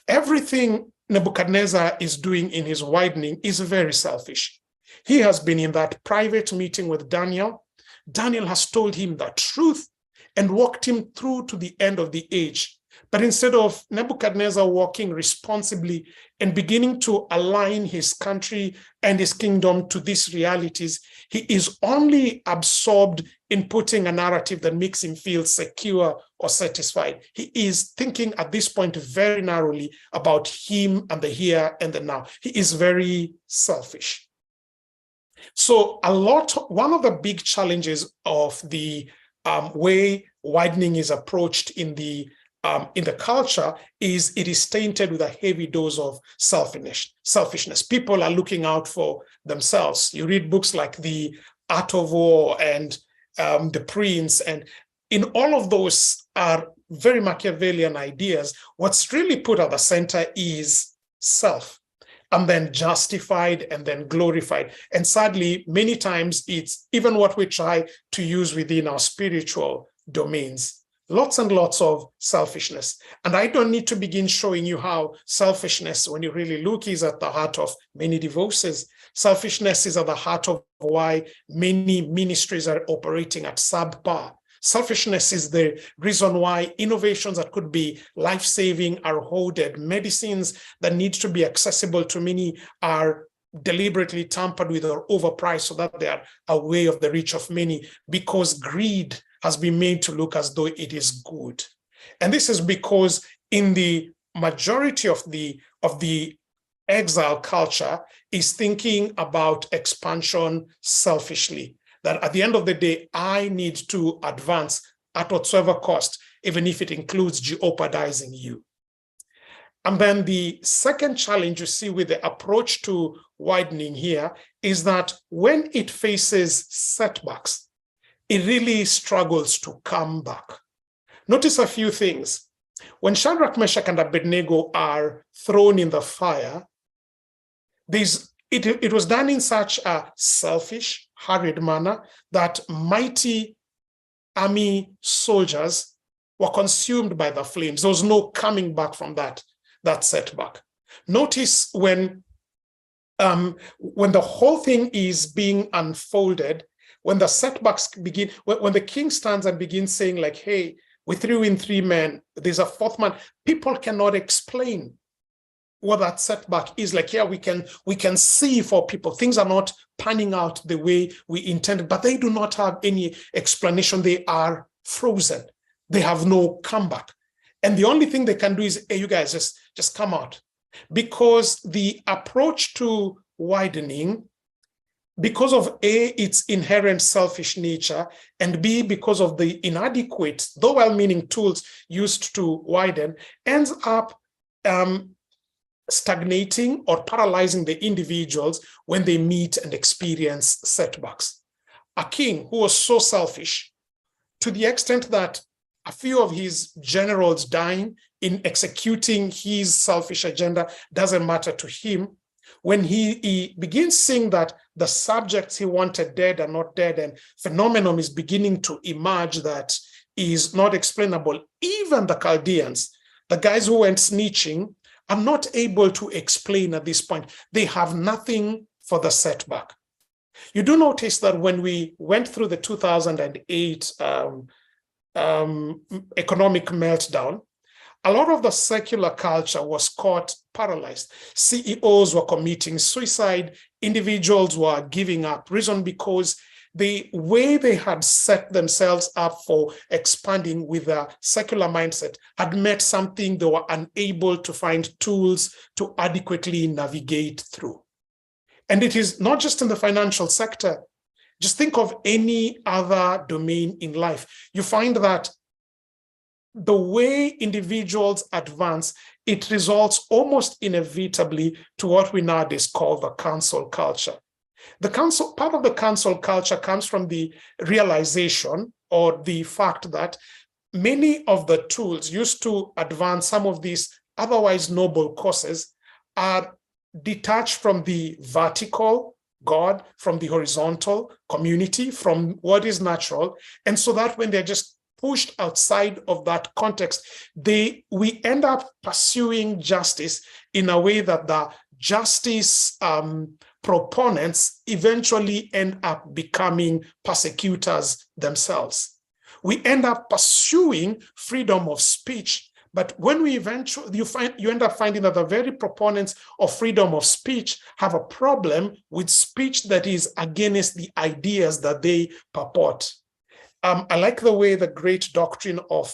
Everything Nebuchadnezzar is doing in his widening is very selfish. He has been in that private meeting with Daniel. Daniel has told him the truth and walked him through to the end of the age. But instead of Nebuchadnezzar walking responsibly and beginning to align his country and his kingdom to these realities, he is only absorbed in putting a narrative that makes him feel secure or satisfied. He is thinking at this point very narrowly about him and the here and the now. He is very selfish. So one of the big challenges of the way widening is approached in the culture is it is tainted with a heavy dose of selfishness. People are looking out for themselves. You read books like The Art of War and The Prince, and in all of those are very Machiavellian ideas. What's really put at the center is self, and then justified and then glorified. And sadly, many times it's even what we try to use within our spiritual domains. lots and lots of selfishness. And I don't need to begin showing you how selfishness, when you really look, is at the heart of many divorces. Selfishness is at the heart of why many ministries are operating at subpar. Selfishness is the reason why innovations that could be life-saving are hoarded. Medicines that need to be accessible to many are deliberately tampered with or overpriced so that they are away of the reach of many, because greed has been made to look as though it is good. And this is because in the majority of the exile culture is thinking about expansion selfishly, that at the end of the day, I need to advance at whatsoever cost, even if it includes jeopardizing you. And then the second challenge you see with the approach to widening here is that when it faces setbacks, it really struggles to come back. Notice a few things. When Shadrach, Meshach, and Abednego are thrown in the fire, it was done in such a selfish, hurried manner that mighty army soldiers were consumed by the flames. There was no coming back from that setback. Notice when the whole thing is being unfolded, when the setbacks begin, when the king stands and begins saying like, hey, we threw in 3 men, there's a 4th man, people cannot explain what that setback is. Like, yeah, we can see for people, things are not panning out the way we intended, but they do not have any explanation. They are frozen. They have no comeback. And the only thing they can do is, hey, you guys, just come out. Because the approach to widening, because of A, its inherent selfish nature, and B, because of the inadequate, though well-meaning tools used to widen, ends up stagnating or paralyzing the individuals when they meet and experience setbacks. A king who was so selfish to the extent that a few of his generals dying in executing his selfish agenda doesn't matter to him. When he begins seeing that the subjects he wanted dead are not dead, and phenomenon is beginning to emerge that is not explainable, even the Chaldeans, the guys who went snitching, are not able to explain at this point. They have nothing for the setback. You do notice that when we went through the 2008 economic meltdown, a lot of the secular culture was caught paralyzed. CEOs were committing suicide, individuals were giving up. Reason because the way they had set themselves up for expanding with a secular mindset had met something they were unable to find tools to adequately navigate through. And it is not just in the financial sector. Just think of any other domain in life. You find that the way individuals advance, it results almost inevitably to what we nowadays call the cancel culture. Part of the cancel culture comes from the realization or the fact that many of the tools used to advance some of these otherwise noble causes are detached from the vertical God, from the horizontal community, from what is natural. And so that when they're just pushed outside of that context, we end up pursuing justice in a way that the justice proponents eventually end up becoming persecutors themselves. We end up pursuing freedom of speech, but when we eventually, you end up finding that the very proponents of freedom of speech have a problem with speech that is against the ideas that they purport. I like the way the great doctrine of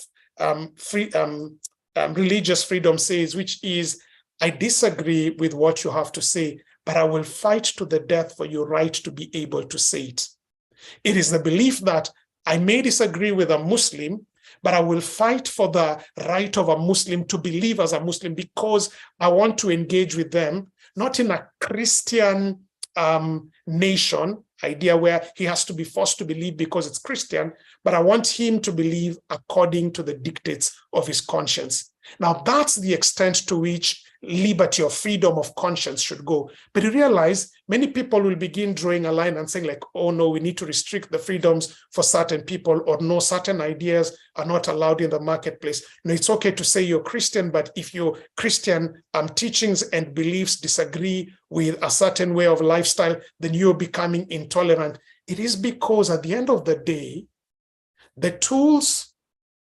religious freedom says, which is, I disagree with what you have to say, but I will fight to the death for your right to be able to say it. It is the belief that I may disagree with a Muslim, but I will fight for the right of a Muslim to believe as a Muslim because I want to engage with them, not in a Christian nation idea where he has to be forced to believe because it's Christian, but I want him to believe according to the dictates of his conscience. Now, that's the extent to which liberty or freedom of conscience should go. But you realize many people will begin drawing a line and saying like, oh no, we need to restrict the freedoms for certain people, or no, certain ideas are not allowed in the marketplace. No, it's okay to say you're Christian, but if your Christian teachings and beliefs disagree with a certain way of lifestyle, then you're becoming intolerant. It is because at the end of the day, the tools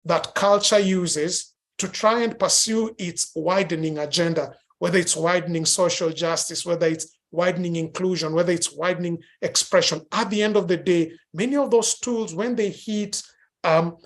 that culture uses to try and pursue its widening agenda, whether it's widening social justice, whether it's widening inclusion, whether it's widening expression, at the end of the day, many of those tools, when they hit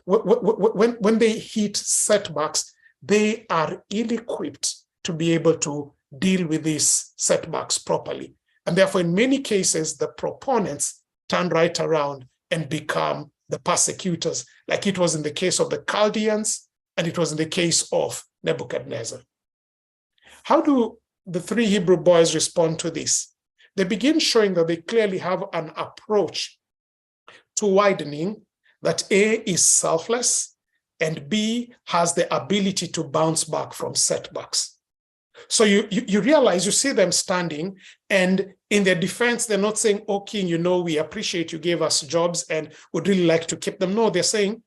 when they hit setbacks, they are ill-equipped to be able to deal with these setbacks properly. And therefore, in many cases, the proponents turn right around and become the persecutors, like it was in the case of the Chaldeans, and it was in the case of Nebuchadnezzar. How do the three Hebrew boys respond to this? They begin showing that they clearly have an approach to widening that A, is selfless, and B, has the ability to bounce back from setbacks. So you realize, you see them standing, and in their defense, they're not saying, oh, king, we appreciate you gave us jobs and would really like to keep them. No, they're saying,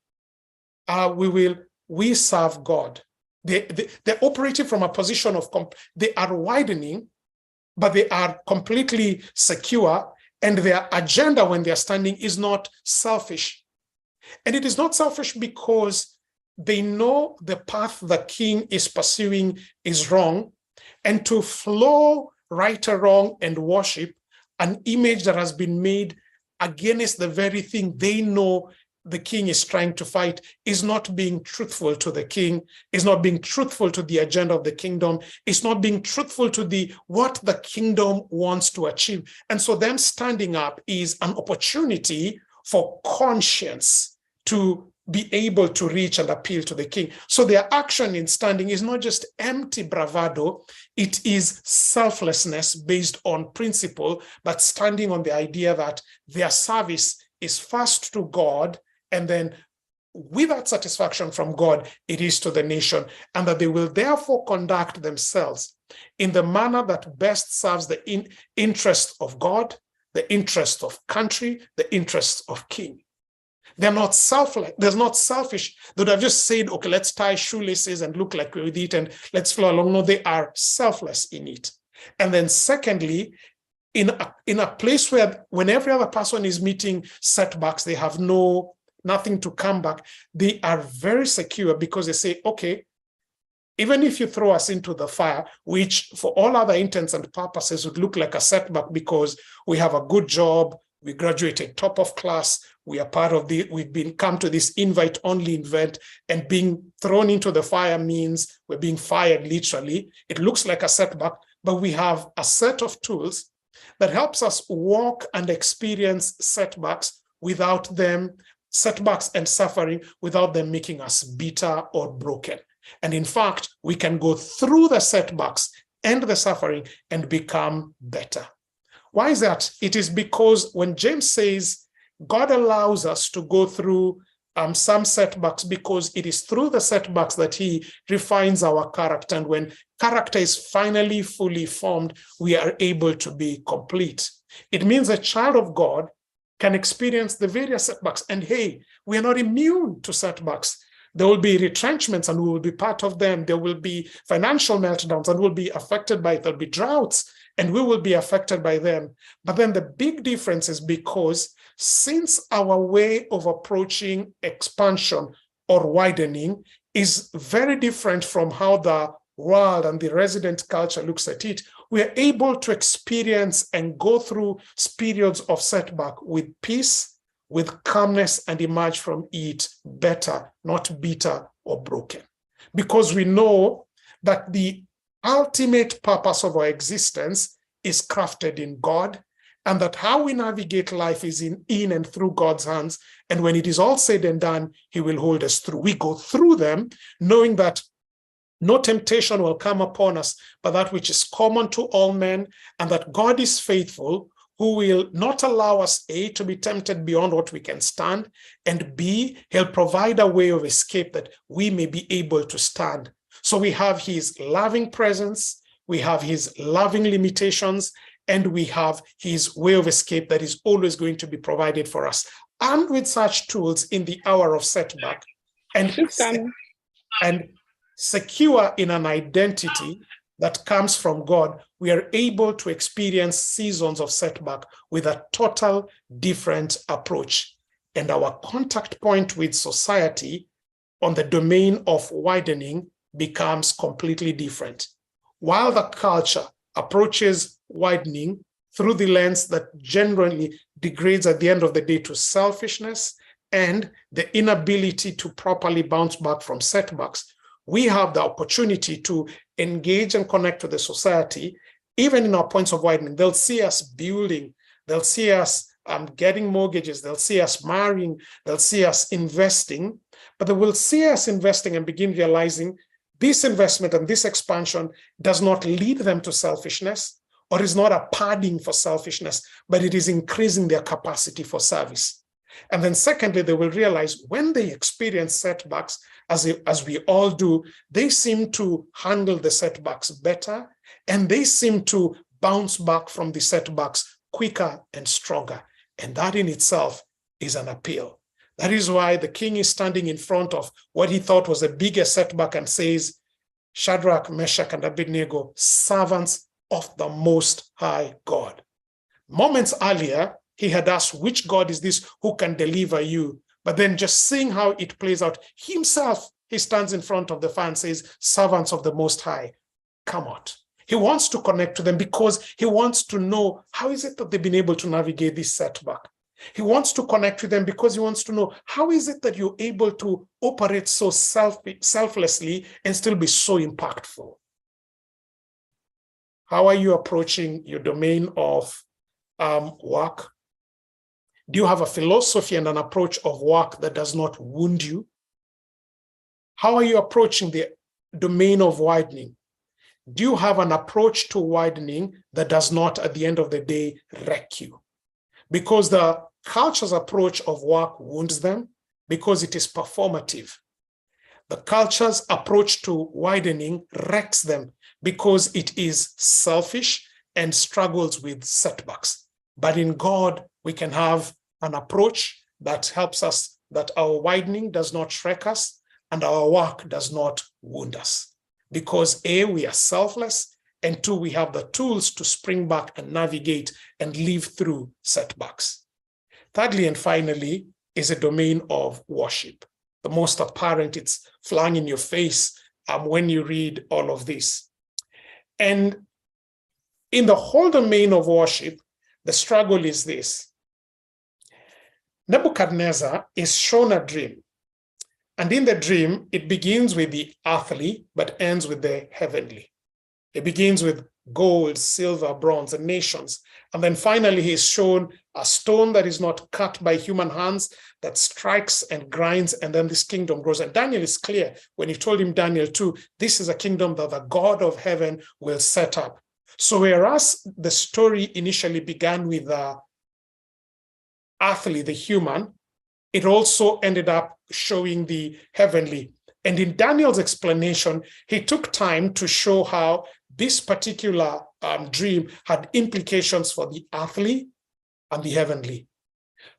we serve God. They're operating from a position of, they are widening, but they are completely secure, and their agenda when they're standing is not selfish. And it is not selfish because they know the path the king is pursuing is wrong, and to flow right or wrong and worship an image that has been made against the very thing they know the king is trying to fight is not being truthful to the king, is not being truthful to the agenda of the kingdom, is not being truthful to what the kingdom wants to achieve. And so them standing up is an opportunity for conscience to be able to reach and appeal to the king. So their action in standing is not just empty bravado, it is selflessness based on principle, but standing on the idea that their service is first to God, and then with that satisfaction from God, it is to the nation, and that they will therefore conduct themselves in the manner that best serves the interest of God, the interest of country, the interest of king. They're not selfless. They're not selfish. They would have just said, okay, let's tie shoelaces and look like we're with it and let's flow along. No, they are selfless in it. And then secondly, in a place where when every other person is meeting setbacks, they have nothing to come back, they are very secure because they say, okay, even if you throw us into the fire, which for all other intents and purposes would look like a setback because we have a good job, we graduated top of class, we are part of we've come to this invite-only event, and being thrown into the fire means we're being fired literally. It looks like a setback, but we have a set of tools that helps us walk and experience setbacks and suffering without them making us bitter or broken. And in fact, we can go through the setbacks and the suffering and become better. Why is that? It is because when James says God allows us to go through some setbacks, because it is through the setbacks that he refines our character. And when character is finally fully formed, we are able to be complete. It means a child of God can experience the various setbacks. And hey, we are not immune to setbacks. There will be retrenchments and we will be part of them. There will be financial meltdowns and we'll be affected by it. There'll be droughts and we will be affected by them. But then the big difference is because since our way of approaching expansion or widening is very different from how the world and the resident culture looks at it, we are able to experience and go through periods of setback with peace, with calmness, and emerge from it better, not bitter or broken. Because we know that the ultimate purpose of our existence is crafted in God, and that how we navigate life is in and through God's hands. And when it is all said and done, he will hold us through. We go through them knowing that no temptation will come upon us, but that which is common to all men, and that God is faithful, who will not allow us, A, to be tempted beyond what we can stand, and B, he'll provide a way of escape that we may be able to stand. So we have his loving presence, we have his loving limitations, and we have his way of escape that is always going to be provided for us. Armed with such tools in the hour of setback, and secure in an identity that comes from God, we are able to experience seasons of setback with a total different approach. And our contact point with society on the domain of widening becomes completely different. While the culture approaches widening through the lens that generally degrades at the end of the day to selfishness and the inability to properly bounce back from setbacks, we have the opportunity to engage and connect with the society, even in our points of widening. They'll see us building, they'll see us getting mortgages, they'll see us marrying, they'll see us investing, but they will see us investing and begin realizing this investment and this expansion does not lead them to selfishness, or is not a padding for selfishness, but it is increasing their capacity for service. And then secondly, they will realize when they experience setbacks, as we all do, they seem to handle the setbacks better, and they seem to bounce back from the setbacks quicker and stronger. And that in itself is an appeal. That is why the king is standing in front of what he thought was the biggest setback and says, Shadrach, Meshach, and Abednego, servants of the Most High God. Moments earlier, he had asked, which God is this who can deliver you? But then just seeing how it plays out, himself, he stands in front of the fire and says, servants of the Most High, come out. He wants to connect to them because he wants to know how is it that they've been able to navigate this setback. He wants to connect with them because he wants to know how is it that you're able to operate so selflessly and still be so impactful. How are you approaching your domain of work? Do you have a philosophy and an approach of work that does not wound you? How are you approaching the domain of widening? Do you have an approach to widening that does not, at the end of the day, wreck you? Because the culture's approach of work wounds them because it is performative. The culture's approach to widening wrecks them because it is selfish and struggles with setbacks. But in God, we can have an approach that helps us, that our widening does not shrek us and our work does not wound us. Because A, we are selfless, and two, we have the tools to spring back and navigate and live through setbacks. Thirdly and finally is a domain of worship. The most apparent, it's flung in your face when you read all of this. And in the whole domain of worship, the struggle is this. Nebuchadnezzar is shown a dream. And in the dream, it begins with the earthly, but ends with the heavenly. It begins with gold, silver, bronze, and nations. And then finally, he is shown a stone that is not cut by human hands, that strikes and grinds, and then this kingdom grows. And Daniel is clear when he told him, Daniel 2, this is a kingdom that the God of heaven will set up. So whereas the story initially began with the earthly, the human, it also ended up showing the heavenly. And in Daniel's explanation, he took time to show how this particular dream had implications for the earthly and the heavenly.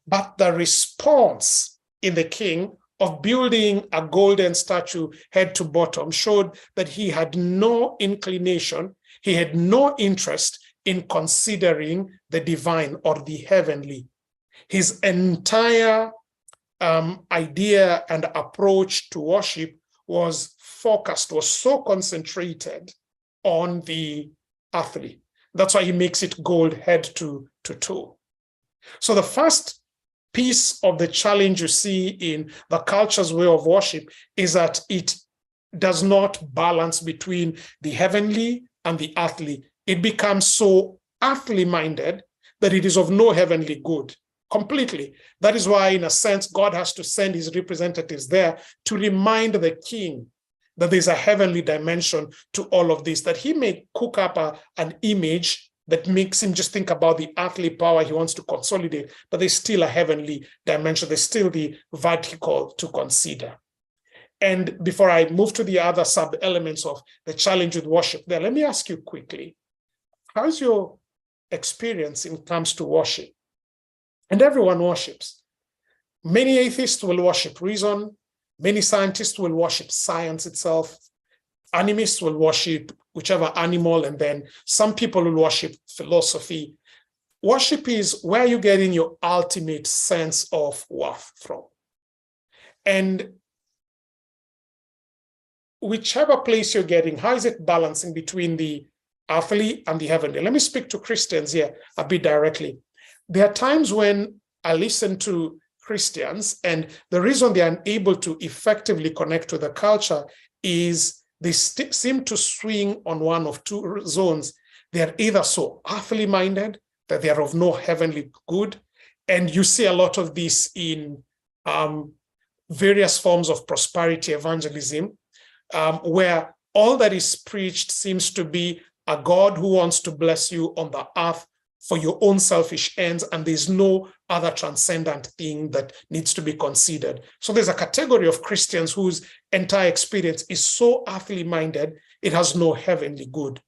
But the response in the king of building a golden statue head to bottom showed that he had no inclination, he had no interest in considering the divine or the heavenly. His entire idea and approach to worship was focused, was so concentrated on the earthly. That's why he makes it gold head to toe. So the first piece of the challenge you see in the culture's way of worship is that it does not balance between the heavenly and the earthly. It becomes so earthly minded that it is of no heavenly good. Completely. That is why, in a sense, God has to send his representatives there to remind the king that there's a heavenly dimension to all of this, that he may cook up an image that makes him just think about the earthly power he wants to consolidate, but there's still a heavenly dimension. There's still the vertical to consider. And before I move to the other sub-elements of the challenge with worship there, let me ask you quickly, how's your experience when it comes to worship. And everyone worships. Many atheists will worship reason. Many scientists will worship science itself. Animists will worship whichever animal, and then some people will worship philosophy. Worship is where you're getting your ultimate sense of worth from. And whichever place you're getting, how is it balancing between the earthly and the heavenly? Let me speak to Christians here a bit directly. There are times when I listen to Christians, and the reason they are unable to effectively connect to the culture is they seem to swing on one of two zones. They are either so earthly minded that they are of no heavenly good, and you see a lot of this in various forms of prosperity evangelism, where all that is preached seems to be a God who wants to bless you on the earth for your own selfish ends, and there's no other transcendent thing that needs to be considered. So there's a category of Christians whose entire experience is so earthly minded, it has no heavenly good.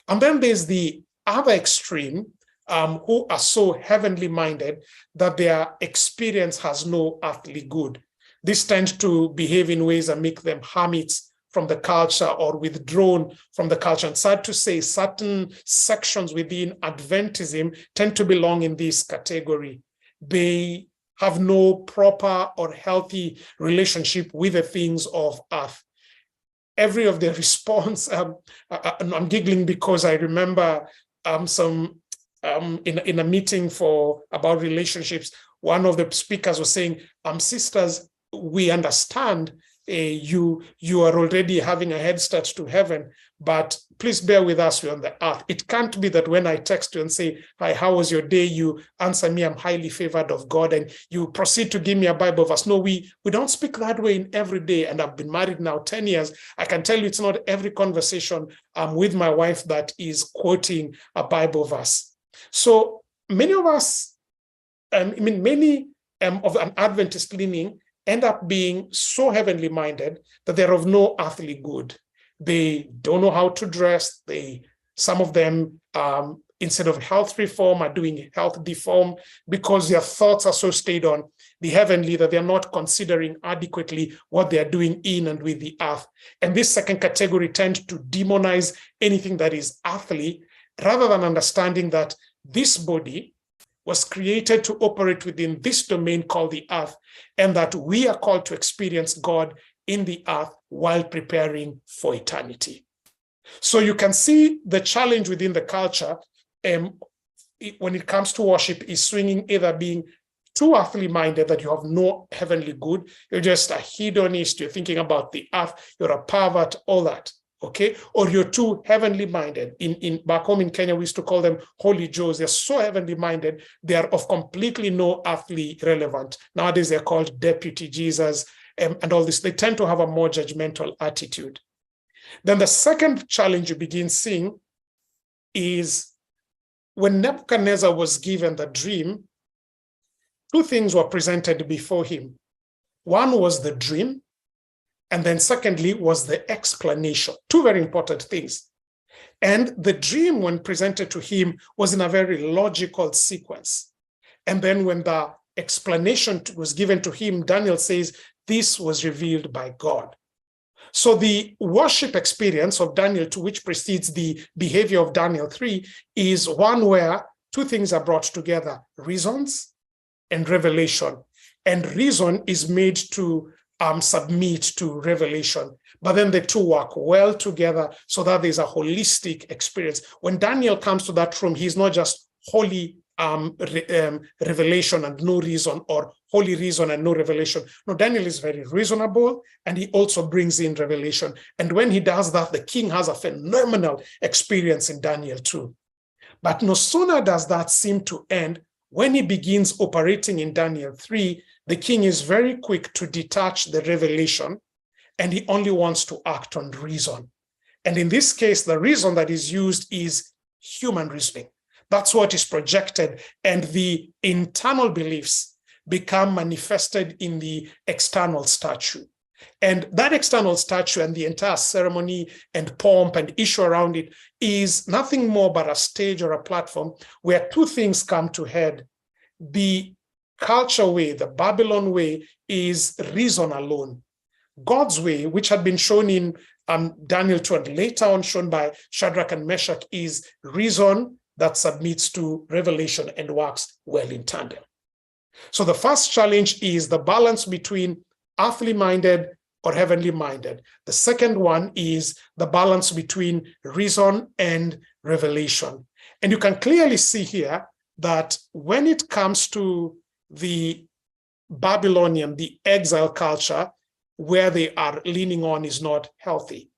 And then there's the other extreme, who are so heavenly minded that their experience has no earthly good. These tend to behave in ways that make them hermits from the culture or withdrawn from the culture. And sad to say, certain sections within Adventism tend to belong in this category. They have no proper or healthy relationship with the things of earth. Every of their response, I'm giggling because I remember in a meeting about relationships, one of the speakers was saying, sisters, we understand you are already having a head start to heaven, but please bear with us, we're on the earth. It can't be that when I text you and say, hi, how was your day? You answer me, I'm highly favored of God, and you proceed to give me a Bible verse. No, we don't speak that way in every day. And I've been married now 10 years. I can tell you it's not every conversation with my wife that is quoting a Bible verse. So many of us, many of an Adventist leaning end up being so heavenly minded that they're of no earthly good. They don't know how to dress. Some of them, instead of health reform, are doing health deform because their thoughts are so stayed on the heavenly that they're not considering adequately what they're doing in and with the earth. And this second category tends to demonize anything that is earthly, rather than understanding that this body was created to operate within this domain called the earth, and that we are called to experience God in the earth while preparing for eternity. So you can see the challenge within the culture when it comes to worship is swinging, either being too earthly minded that you have no heavenly good, you're just a hedonist, you're thinking about the earth, you're a pervert, all that. Okay, or you're too heavenly minded. In back home in Kenya, we used to call them holy Joes. They're so heavenly minded, they are of completely no earthly relevant. Nowadays, they're called deputy Jesus and all this. They tend to have a more judgmental attitude. Then the second challenge you begin seeing is when Nebuchadnezzar was given the dream, two things were presented before him. One was the dream, and then secondly was the explanation. Two very important things. And the dream, when presented to him, was in a very logical sequence. And then when the explanation was given to him, Daniel says, this was revealed by God. So the worship experience of Daniel 2, which precedes the behavior of Daniel 3, is one where two things are brought together, reasons and revelation. And reason is made to submit to revelation, but then the two work well together so that there's a holistic experience. When Daniel comes to that room, he's not just holy revelation and no reason, or holy reason and no revelation. No, Daniel is very reasonable, and he also brings in revelation. And when he does that, the king has a phenomenal experience in Daniel 2. But no sooner does that seem to end, when he begins operating in Daniel 3, the king is very quick to detach the revelation, and he only wants to act on reason. And in this case, the reason that is used is human reasoning. That's what is projected, and the internal beliefs become manifested in the external statue. And that external statue and the entire ceremony and pomp and issue around it is nothing more but a stage or a platform where two things come to head. The culture way, the Babylon way, is reason alone. God's way, which had been shown in Daniel 2 and later on shown by Shadrach and Meshach, is reason that submits to revelation and works well in tandem. So the first challenge is the balance between earthly minded or heavenly minded. The second one is the balance between reason and revelation. And you can clearly see here that when it comes to the Babylonian, the exile culture, where they are leaning on is not healthy.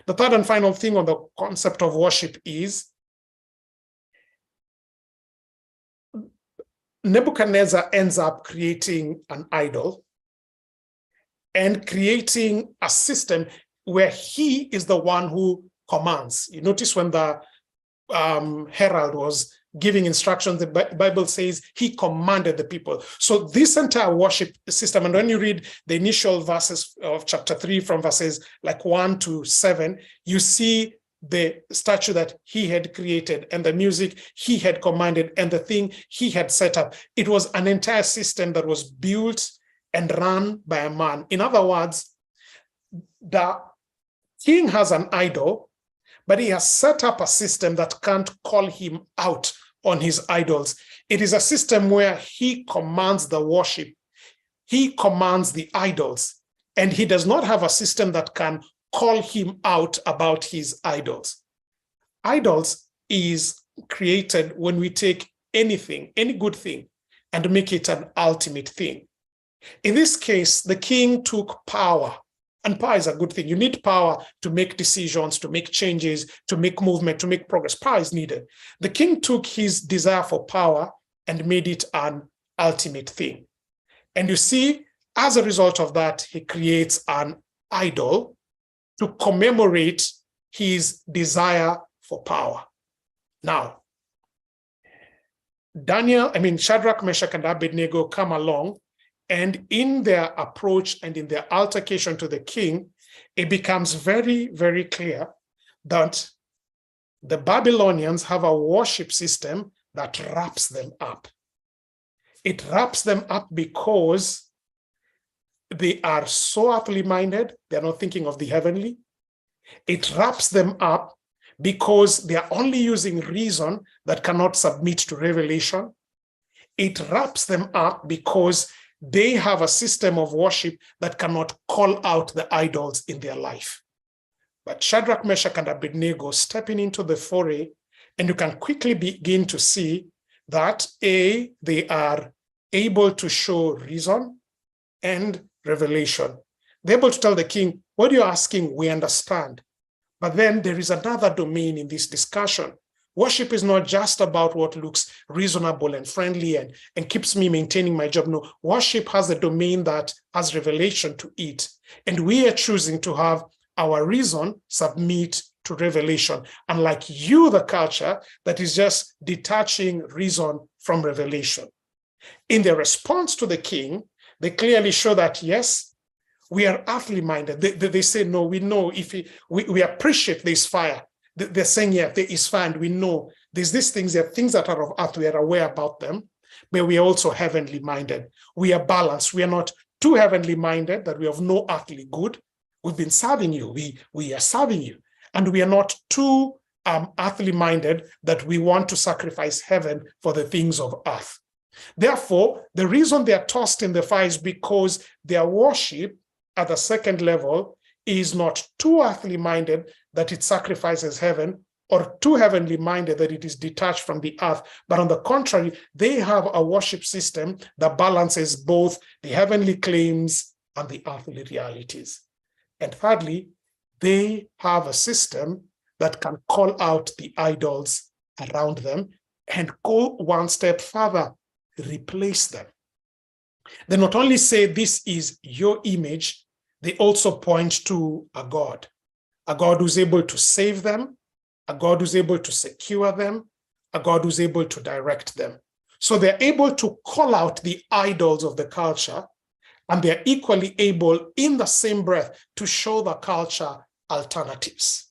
The third and final thing on the concept of worship is Nebuchadnezzar ends up creating an idol and creating a system where he is the one who commands. You notice when the herald was giving instructions, the Bible says he commanded the people. So this entire worship system, and when you read the initial verses of chapter 3 from verses like 1 to 7, you see the statue that he had created and the music he had commanded and the thing he had set up. It was an entire system that was built and run by a man. In other words, the king has an idol, but he has set up a system that can't call him out on his idols. It is a system where he commands the worship. He commands the idols, and he does not have a system that can call him out about his idols. Idols is created when we take anything, any good thing, and make it an ultimate thing. In this case, the king took power. And power is a good thing. You need power to make decisions, to make changes, to make movement, to make progress. Power is needed. The king took his desire for power and made it an ultimate thing. And you see, as a result of that, he creates an idol to commemorate his desire for power. Now, Shadrach, Meshach, and Abednego come along, and in their approach and in their altercation to the king, it becomes very, very clear that the Babylonians have a worship system that wraps them up. It wraps them up because they are so earthly minded, they're not thinking of the heavenly. It wraps them up because they are only using reason that cannot submit to revelation. It wraps them up because they have a system of worship that cannot call out the idols in their life. But Shadrach, Meshach, and Abednego stepping into the foray, and you can quickly begin to see that A, they are able to show reason and revelation. They're able to tell the king, what you're asking, we understand. But then there is another domain in this discussion. Worship is not just about what looks reasonable and friendly and keeps me maintaining my job. No, worship has a domain that has revelation to it. And we are choosing to have our reason submit to revelation, unlike you, the culture, that is just detaching reason from revelation. In their response to the king, they clearly show that, yes, we are earthly minded. They say, no, we know if we appreciate this fire. They're saying, yeah, there is fire, and we know there's these things, there are things that are of earth, we are aware about them, but we are also heavenly minded. We are balanced. We are not too heavenly minded that we have no earthly good. We've been serving you. We are serving you. And we are not too earthly minded that we want to sacrifice heaven for the things of earth. Therefore, the reason they are tossed in the fire is because their worship at the second level is not too earthly minded that it sacrifices heaven, or too heavenly minded that it is detached from the earth. But on the contrary, they have a worship system that balances both the heavenly claims and the earthly realities. And thirdly, they have a system that can call out the idols around them and go one step further, replace them. They not only say this is your image, they also point to a God who's able to save them, a God who's able to secure them, a God who's able to direct them. So they're able to call out the idols of the culture And they're equally able in the same breath to show the culture alternatives.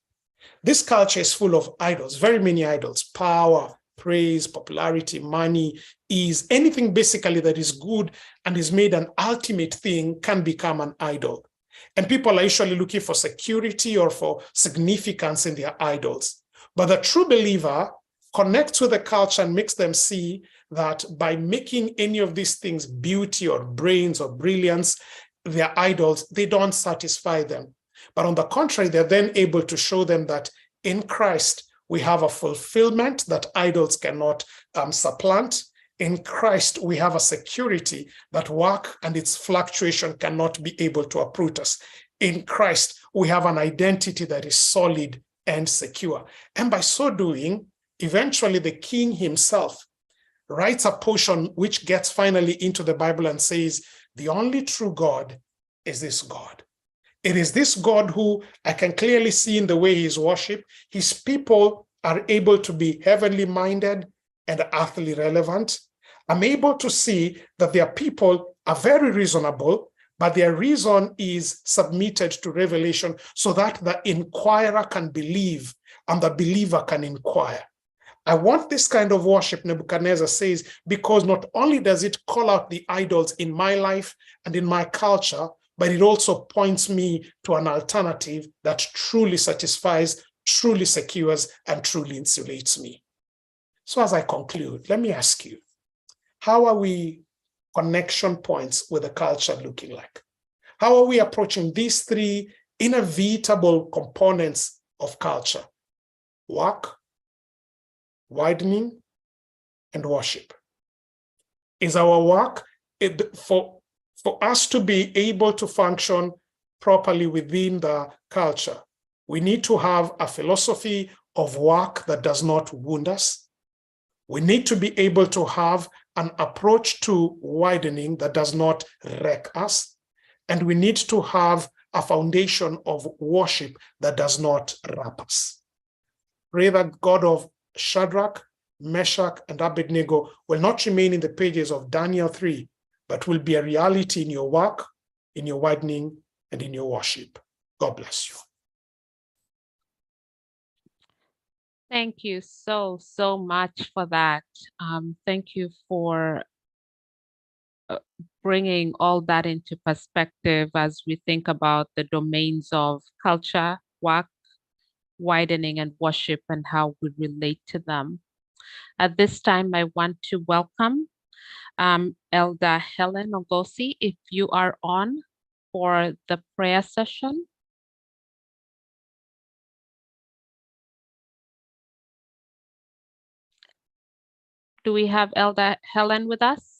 This culture is full of idols, very many idols: power, praise, popularity, money, ease. Anything basically that is good and is made an ultimate thing can become an idol. And people are usually looking for security or for significance in their idols. But the true believer connects with the culture and makes them see that by making any of these things beauty or brains or brilliance, their idols, they don't satisfy them. But on the contrary, they're then able to show them that in Christ, we have a fulfillment that idols cannot supplant. In Christ, we have a security that work and its fluctuation cannot be able to uproot us. In Christ, we have an identity that is solid and secure. And by so doing, eventually the king himself writes a portion which gets finally into the Bible and says, the only true God is this God. It is this God who I can clearly see in the way he is worshipped. His people are able to be heavenly minded and earthly relevant. I'm able to see that their people are very reasonable, but their reason is submitted to revelation so that the inquirer can believe and the believer can inquire. I want this kind of worship, Nebuchadnezzar says, because not only does it call out the idols in my life and in my culture, but it also points me to an alternative that truly satisfies, truly secures, and truly insulates me. So as I conclude, let me ask you, how are we connection points with the culture looking like? How are we approaching these three inevitable components of culture? Work, widening, and worship. Is our work for us to be able to function properly within the culture? We need to have a philosophy of work that does not wound us. We need to be able to have an approach to widening that does not wreck us. And we need to have a foundation of worship that does not wrap us. Pray that God of Shadrach, Meshach, and Abednego will not remain in the pages of Daniel 3, but will be a reality in your work, in your widening, and in your worship. God bless you. Thank you so much for that. Thank you for bringing all that into perspective as we think about the domains of culture, work, widening, and worship, and how we relate to them. At this time, I want to welcome Elder Helen Ogosi, if you are on for the prayer session. Do we have Elder Helen with us?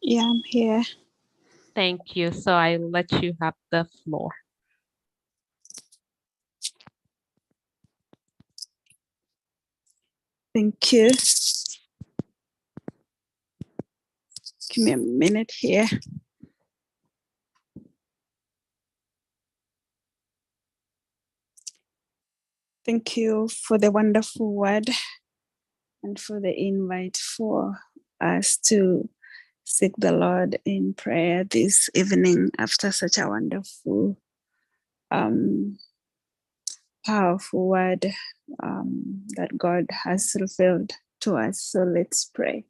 Yeah, I'm here. Thank you. So I'll let you have the floor. Thank you. Give me a minute here. Thank you for the wonderful word and for the invite for us to seek the Lord in prayer this evening after such a wonderful, powerful word that God has revealed to us. So let's pray.